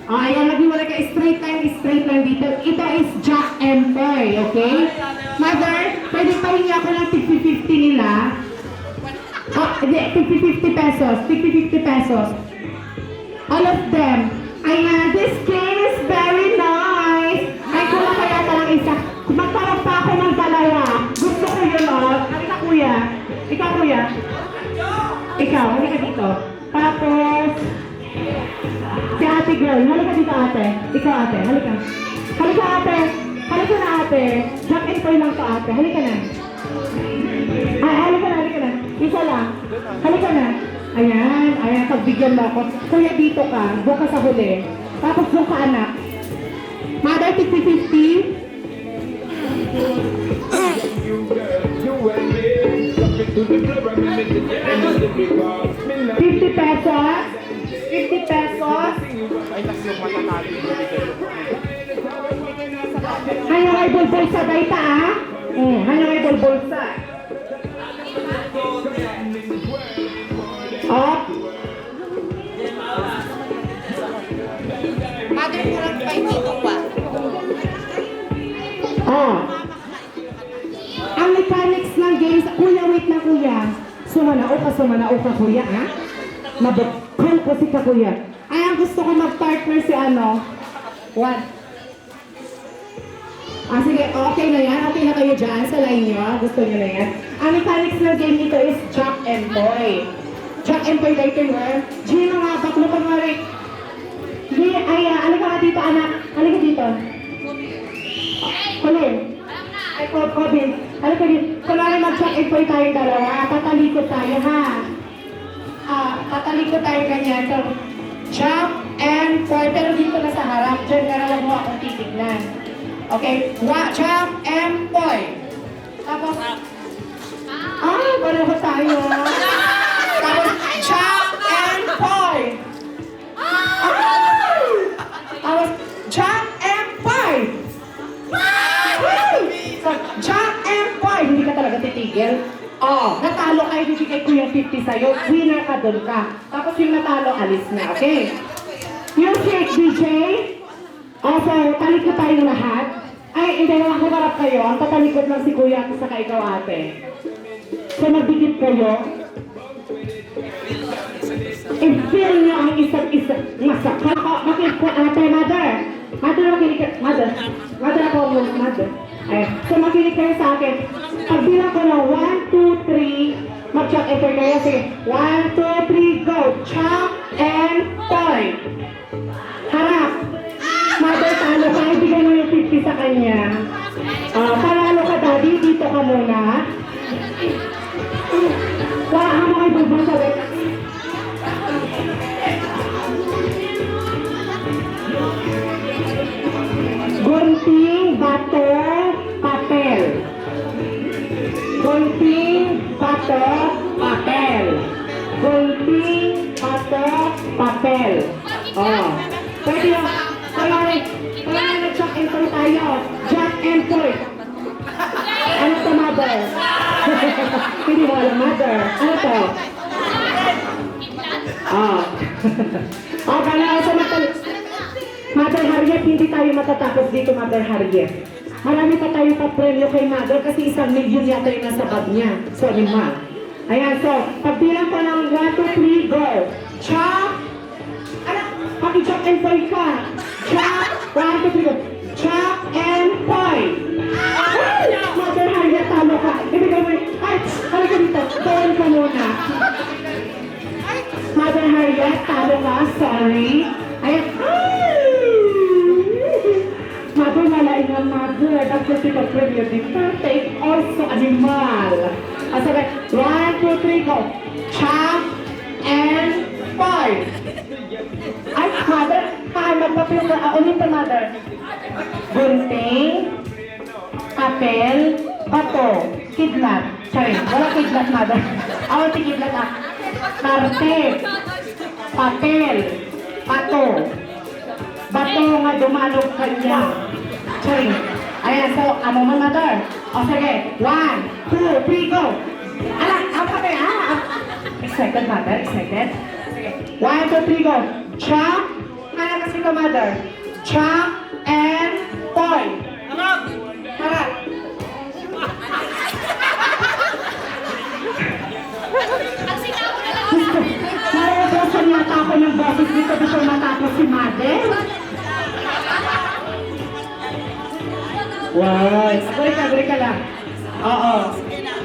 Ayan, naghiwalay ka. Straight line dito. Ito is Jack and Toy, okay? Mother, pwede pahingi ako ng 50-50 nila. Hindi, 50-50 pesos. 50-50 pesos. All of them. Ayan, this game is very nice. Ay, kulang kaya talang isa. Magparap pa ako ng dalawa. Gusto ko yun, Halika, kuya. Ikaw, kuya. Ikaw, halika dito. Tapos, si ate girl. Halika dito, ate. Ikaw, ate. Halika. Halika, ate. Halika na, ate. Jack and Toy lang to, ate. Halika na. Ay, halika na. Isa lang. Halika na. Ayan, pagbigyan mo ako. Kuya, dito ka. Buka sa huli. Tapos yung ka, anak. Mother, 50-50. 50 pesos. 50 pesos. Hanya may bulbulsa ba ita, hanya may bulbulsa. Mother, kurang pa dito pa. Ang mechanics ng games, kuya, wait na kuya. Sumanao ka kuya, ha? Mabukal ko si ka kuya. Ay, ang gusto ko mag-partner si ano. What? Sige, okay na yan. Okay na kayo dyan sa line nyo. Gusto nyo na yan. Ang mechanics ng game nito is Jack and Toy. Jack and Toy later yun. Gino nga, baklo ka nga rin. Alika ka dito, anak. Alika dito. Colin. Ay, Colin. Alika dito. Kunwari mag-Jack and Toy tayong dalawa. Tatalikod tayo, ha? Tatalikod tayo ganyan. So, Jack and Toy. Pero dito na sa harap. Diyan nga lang mo akong titignan. Okay? Jack and Toy. Tapos, pareho tayo. Tapos, Jack and Toy. Tapos, Jack and Toy. So, Jack and Toy. Hindi ka talaga titigil. Natalo kayo, bibigay ko yung 50 sa'yo. Winner ka doon ka. Tapos yung natalo, alis na. Okay? Yung shake, DJ. So, talikod tayong lahat. Ay, hindi naman kumarap kayo. Ang tatalikod lang si kuya at saka ikaw, ate. So, magdikit kayo. I-feel nyo ang isa't isa. Masakal ko. Makinig ko, ate, mother. Mother, makinig ka. Mother ako, mother. So, makinig kayo sa akin. Pagbilang ko ng 1, 2, 3, mag-chuck and toy kayo. Sige. 1, 2, 3, go. Chuck and toy. Harap. Mother, talo ka. Ibigay mo yung 50 sa kanya. Panalo ka, daddy. Dito ka muna. Wala mo kayo bulbul sa wet. Gunting, bato, papel. Gunting, bato, papel. Gunting, bato, papel. Pwede yung, kaya nag-Jack and Toy tayo. Jack and Toy. Ano to, mother? Hindi mo alam, mother. Ano to? Gano'n sa mother. Mother, Mother Harriet, hindi tayo matatapos dito, Mother Harriet. Marami pa tayo pa-premyo kay Mother kasi 1 million yata yung nasa bag niya. Sorry, ma. Ayan, so, pagbilang ko ng 1, 2, 3, go. Chop! Ano? Paki-chop and point ka. Chop! 1, 2, 3, go. Chop and point! Ay! Mother Harriet, talo ka. Ibigay mo yung... Ay! Halika dito. Doon ka muna. Mother Harriet, talo ka. Sorry. Ayan. Ay! Mother, nalain nga, Mother. That's the type of premyo dito. Take also animal. Okay, 1, 2, 3, go. Chop and point. Ay, Mother. Ay, magpapilong ka. Ulit pa, Mother. Gunting. Papel. Bato. Kidlat. Sorry, wala kidlat, Mother. Awal si kidlat, ah. Karte. Papel. Bato. Bato nga dumalog kanya. Sorry. Ayan, so, amo man, Mother. O, sige. 1, 2, 3, go. Ala, apa ba yan? Excited, Mother? Excited? Sige. 1, 2, 3, go. Chop. Ano kasi ka, Mother? Chop and point. Harap. Harap. Narabasan yata ako ng boses dito before matapos si Mother. Wow. Balik ka lang. Oo.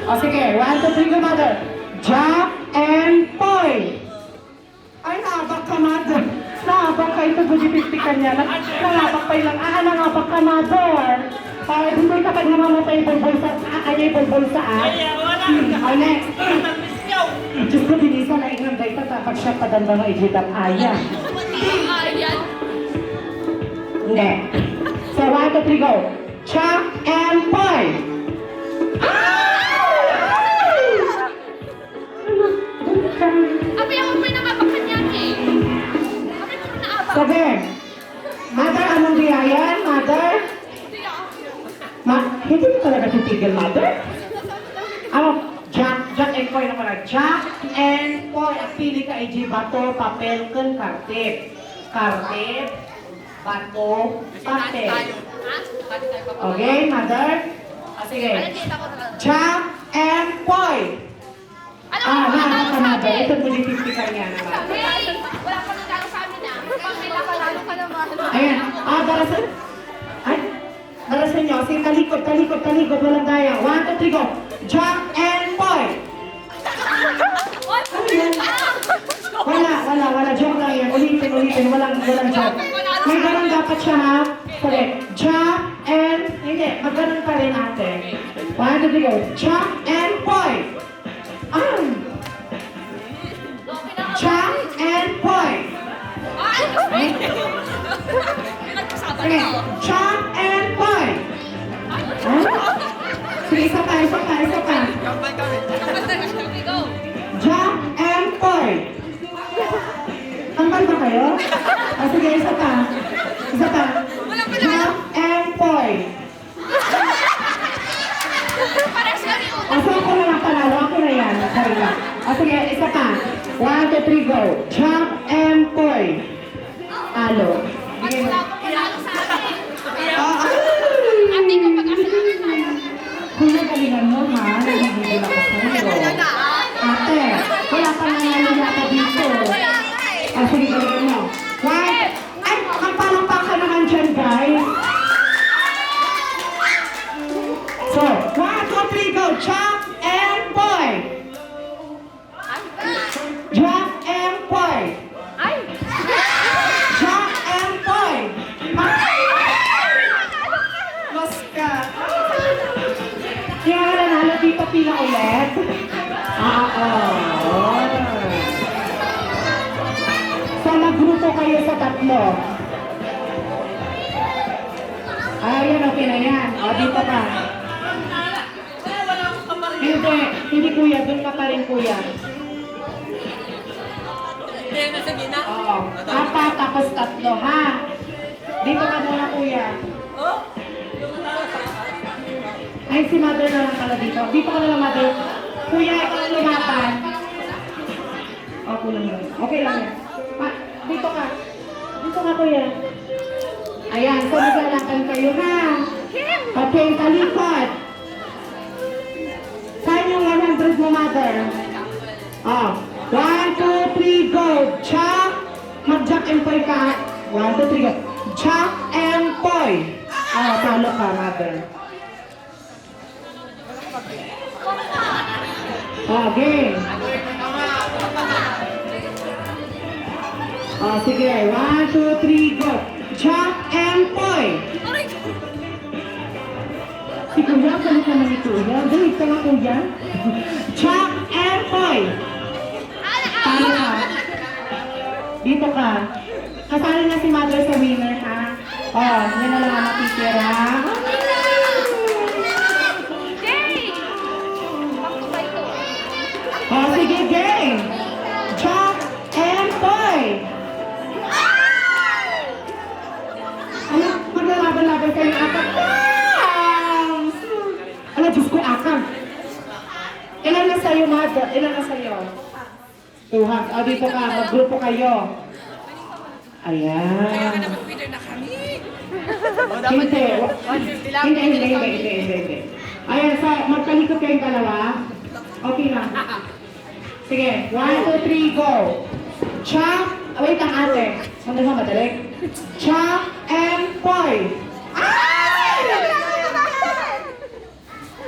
O sige, 1, 2, 3, go, Mother. Jump and point. Ay, naabak ka, Mother. Naabak ka ito, good 50 ka niya. Nangabak pa ilang, nangabak ka, Mother. Para hindi ka pag namamatay bulbulsa, kanya bulbulsa, O, next. Diyos ko, binisa na ingang dahil pag siya padanda ng ijitang aya. Hindi. So, 1, 2, 3, go. Chop and point. Abi ako pinangabakan niya eh. Abi ko naabak. Sabi, Mother, anong biyayan, Mother? Hindi mo talaga titigil, Mother? Ano? Jack and point na pala. Jack and point. Ang pili ka, AJ, bato, papel, kan, kartip. Kartip, bato, papel. Okay, Mother? Sige. Jack and point. Nakaka ka, Mother. Ito mo yung 50 ka niya naman. Wala ka nang lalo sa amin ah. Pag nakalalo ka naman. Ayan. Darasan. Ay. Darasan nyo. Sige, talikod. Walang daya. 1, 2, 3, go. Jump and point. Ano yan? Wala. Joke lang yan. Ulitin. Walang joke. May ganun dapat siya, ha? Sige. Jump and... Hindi. Magganun pa rin natin. 1, 2, 3, go. Jump and point. Jump and point. Sige. Jump and point. Sige, isa pa. Jump and point. Tanggal ba kayo? Sige, isa pa. Jump and point. So, ako na lang panalo. Ako na yan. Sorry lang. Sige, isa pa. 1, 2, 3, go. Jump and point. Talo. Sige mo. Ate ko pag-asalan tayo. Kuya, galingan mo, ha? Nagigigil ako sa'yo. Ate, wala pa nangyari yata dito. Sige, galingan mo. What? Ay, magpalakpakan naman dyan, guys. So, 1, 2, 3, go. Jump and point. Jump and point. Jump and point. Lost ka. Kaya nga nanalo dito pila ulit. So, nagrupo kayo sa tatlo. Ayan, okay na yan. Dito pa. Hindi kuya. Doon ka pa rin kuya. Oo. Apat, tapos tatlo, ha? Dito ka muna, kuya. Ay, si Mother na lang pala dito. Dito ka na lang, Mother. Kuya, ikaw ang lumapan. Okay lang yan. Okay lang yan. Dito ka. Dito ka, kuya. Ayan, so maglalaban kayo ha. Okay, talikod. Saan yung 100 mo, mother? Oh, 1, 2, 3, go. Chak. Mag-jack and poy ka. 1, 2, 3, go. Chak and poy. Oh, talo ka, mother. Oh, game. Oh, sige. 1, 2, 3, go. Chak and poy. Si Kuya, palit naman ni Kuya. Dahil ka nga, Kuya. Chak and poy. Talo ka. Dito ka. Kasali na si mother sa winner, ha? Oh, yan na lang ang matitira. Jay! Pangkabay ko. Oh, sige, game. Chak and poy. Ano, maglalaban-laban kayo ng apat. Ano, Diyos ko, akang. Ilan na sa'yo, mother? Ilan na sa'yo? 200. O, dito ka. Maggrupo kayo. Ayan. Kaya ka naman winner na kami. Hindi. Hindi. Ayan, so, magkalikot kayong dalawa. Okay lang. Sige, 1, 2, 3, go. Chak. Wait lang, ate. Ano nga madali? Chak and poy.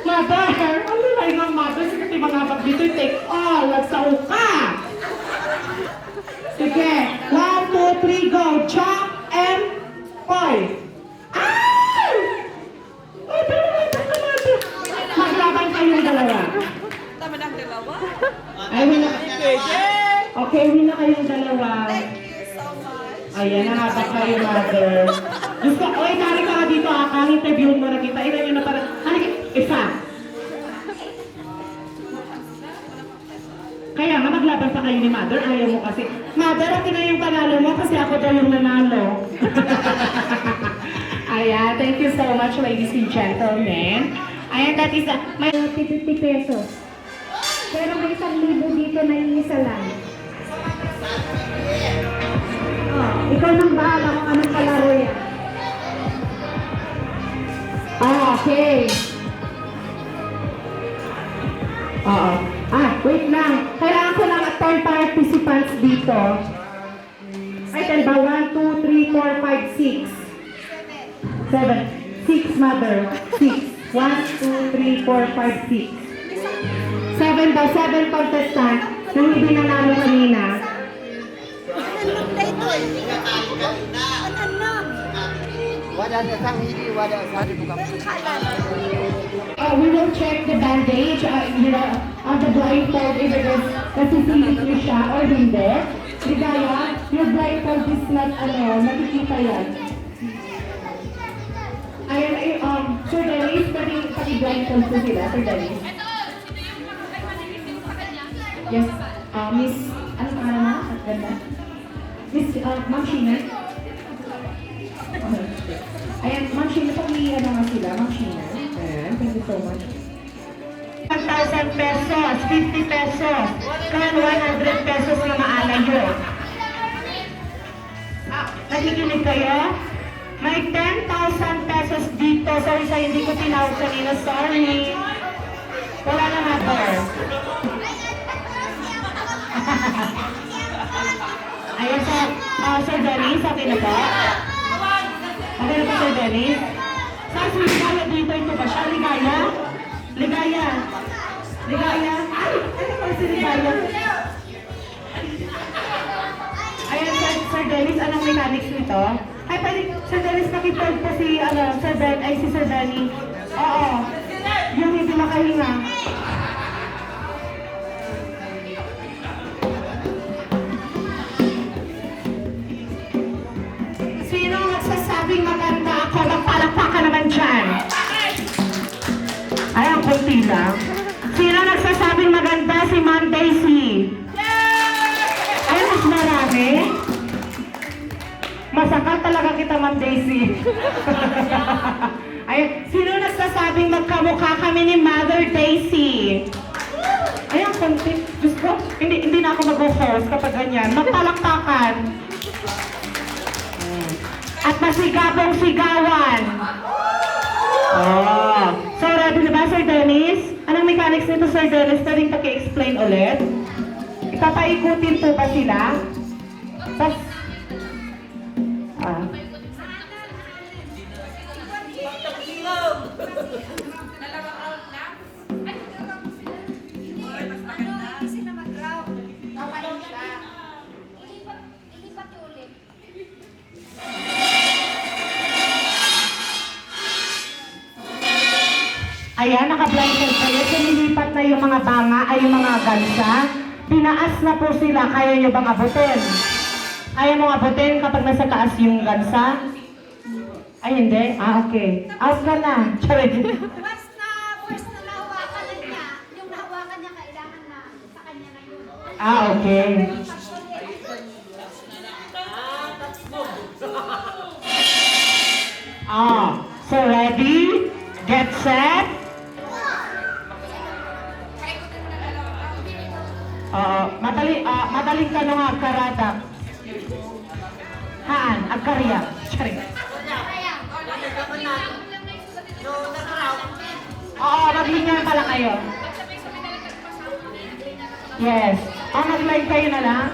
Mother! Ano na yung mother? Sige, mga bag dito. Take all. Nagsao ka. Sige. 1, 2, 3, go. Chak and poy. Ay! Ay, maglaban kayong dalawa. Tama na ang dalawa. Ay, win na. Okay, win na kayong dalawa. Thank you so much. Ayan, nakabak kayo, mother. Diyos ko, oy, tari ka dito, kang interviewin mo na kita. Ilan yun na parang, isa. Kaya nga, maglaban pa kayo ni mother. Ayaw mo kasi. Mother, okay na yung panalo mo kasi ako daw yung nanalo. Ayan, thank you so much, ladies and gentlemen. Ayan, that is my 50 pesos. Pero may 1,000 dito na yung isa lang. Oh, ikaw nang bahala kung anong kalaro yan. Okay. Oo. Wait lang. Kailangan ko ng 10 participants dito. Ay, 10 ba? 1, 2, 3, 4, 5, 6. 7. 6, mother. 6. 1, 2, 3, 4, 5, 6. 7 ba? 7 contestant nang hindi nanalo kanina. We will check the bandage, on the blindfold if it is nasisingit siya or hindi. Ligaya, your blindfold is not, nakikita yan. Ayan, Sir Dennis, pati-blindfold po sila, Sir Dennis. Ito, sino yung manilisin sa kanya? Yes, Miss, ano pangalan mo? At ganda? Miss, Ma'am Sheena? Okay. Ayan, Ma'am Sheena, pag-iiyan nga sila, Ma'am Sheena. Ayan, thank you so much. 1,000 pesos, 50 pesos, kaya 100 pesos na maalayo. Nakikinig kayo? May 10,000 pesos dito. Sorry sa hindi ko tinawag kanina. Sorry. Wala na matter. Ayan, Sir Dennis, okay na po? Okay na po, Sir Dennis? Saan si Ligaya dito? Ito ba siya? Ligaya? Ligaya? Ligaya? Ay, ano ba si Ligaya? Ayan, Sir Dennis, anong mechanics nito? Ay, pwede, Sir Dennis, nakipag po si, si Sir Danny. Oo. Yung hindi makahinga. Sino ang nagsasabing maganda ako? Magpalakpakan naman dyan. Ay, ang kunti lang. Sino nagsasabing maganda? Si Ma'am Daisy. Ay, mas marami. Masakal talaga kita, Ma'am Daisy. Ay, sino nagsasabing magkamukha kami ni Mother Daisy? Ay, ang kunti. Diyos ko, hindi na ako mag-host kapag ganyan. Magpalakpakan. At masigabong sigawan. Oh. So, ready na ba, Sir Dennis? Anong mechanics nito, Sir Dennis? Pwedeng paki-explain ulit? Ipapaikutin po ba sila? Tas, ah. Ayan, naka-blindfold kayo. Sinilipat na yung mga banga, ay yung mga gansa. Tinaas na po sila. Kaya nyo bang abutin? Kaya mo abutin kapag nasa taas yung gansa? Ay, hindi? Ah, okay. Out ka na. Charit. First na nahawakan na niya, yung nahawakan niya kailangan na sa kanya na yun. Ah, okay. Ah, so ready? Get set? Madaling tanong ang karada. Haan, ang karya. Charing. Oo, maglingan pala kayo. Yes. Mag-line kayo na lang.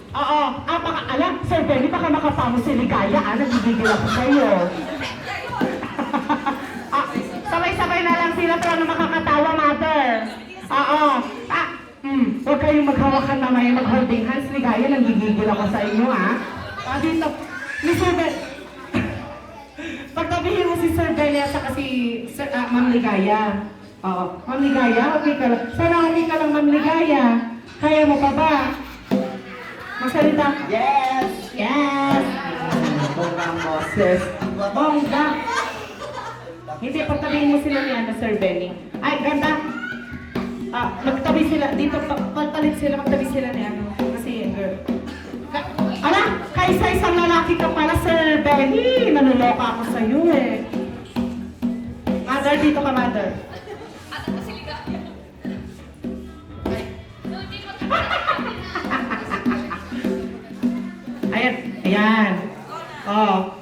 Oo. Alam, Sir Benny, baka makapamo si Ligaya, nagigigil ako sa'yo. Sabay-sabay na lang sila pero makakatawa, mother. Oo. Huwag kayong maghawakan na may mag-holding hands, Ligaya, nagigigil ako sa inyo, ha? Dito, ni Sir Ben. Pagtabihin mo si Sir Benny at saka si Ma'am Ligaya. Oo. Ma'am Ligaya, okay ka lang. Sana okay ka lang, Ma'am Ligaya. Kaya mo pa ba? Magsalita? Yes! Yes! Bongga Moses. Bongga! Hindi, pagtabihin mo sila ni Sir Benny. Ay, ganda! Magtabi sila, dito, pagtalit sila, magtabi sila ni kasi girl. Kaysa isang lalaki ka pala, Sir Benny. Nanuloka ako sa'yo eh. Mother, dito ka, mother. At ako si Liga. Ayan, ayan. Oh.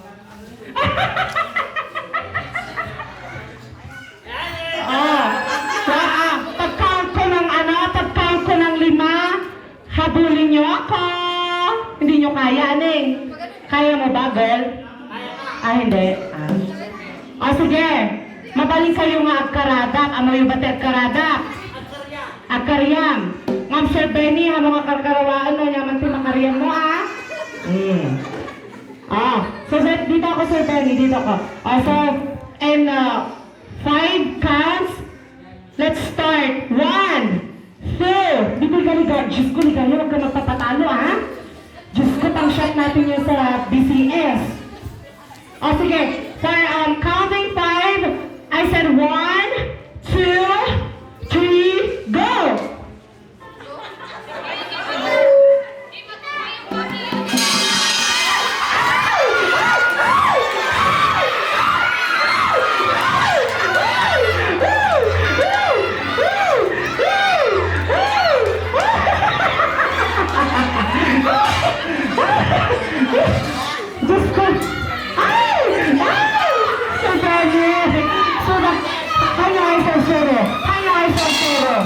Pag-count ko ng 5, habulin niyo ako. Hindi niyo kaya, Aning. Kaya mo ba, girl? Hindi. Sige. Mabaling kayo nga agkaradak. Amoy ba tayo agkaradak? Agkaryam. Ma'am Sir Benny, ha mga karkarawaan mo, yaman timakaryam mo, ha? So dito ako, Sir Benny, dito ako. So, and 5 counts. Let's start. 1, 2. Dito galigan. Diyos ko, ligayo, huwag ka magpapatalo, ha? Diyos ko, pang shot natin yun sa BCS. Sige. For counting 5, I said 1, 2, 3, go! Diyos ko! Sir Benny! Kaya ay sasuro! Kaya ay sasuro!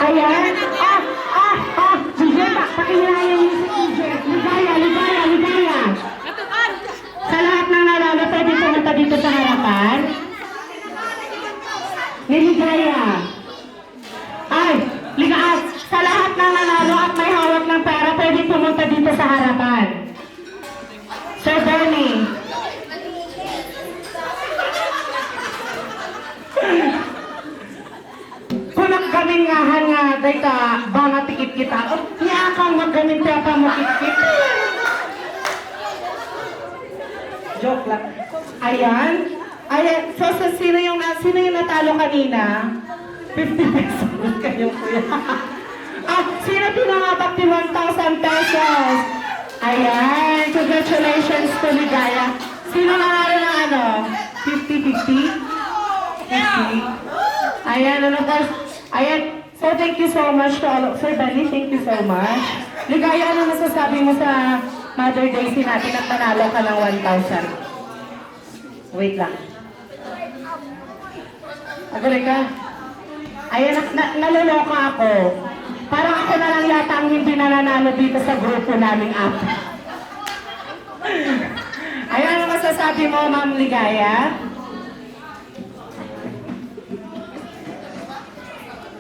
Ayan. DJ, pakihirayan niyo si DJ. Ligaya. Sa lahat ng nalala, pwede pumunta dito sa harapan. Ni Ligaya. Ay, ligaat. Sa lahat dito sa harapan. Sir Bernie. Kunang gamingahan nga, dayta, banga tikit kita. O, niya kang magamin kaya pa makikit. Joke lang. Ayan. Ayan. So, sino yung natalo kanina? 50 pesos kayo, kuya. Sino pinangabak ni 1,000 pesos? Ayan. Congratulations to Ligaya. Sino nanalo ng ano? 50-50? 50? Ayan, ano guys? Ayan. So, thank you so much to all. Sir Benny, thank you so much. Ligaya, ano masasabi mo sa Mother Day natin at manalo ka ng 1,000? Wait lang. Agad ka. Ayan, naloloka ako. Parang ako na lang yata ang hindi nananalo dito sa grupo naming app. Ayan, ano masasabi mo, Ma'am Ligaya?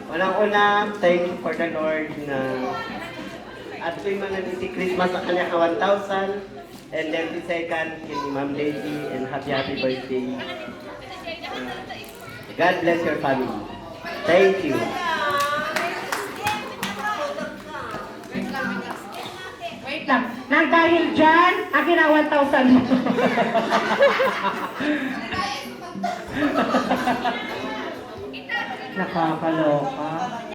Unang-una, thank you for the Lord na at tuwing mga si Christmas sa kanya ka 1,000 and then the second kay Ma'am Daisy and happy birthday. God bless your family. Thank you. Wait lang. Nang dahil dyan, akin ang 1,000 mo. Nakakaloka.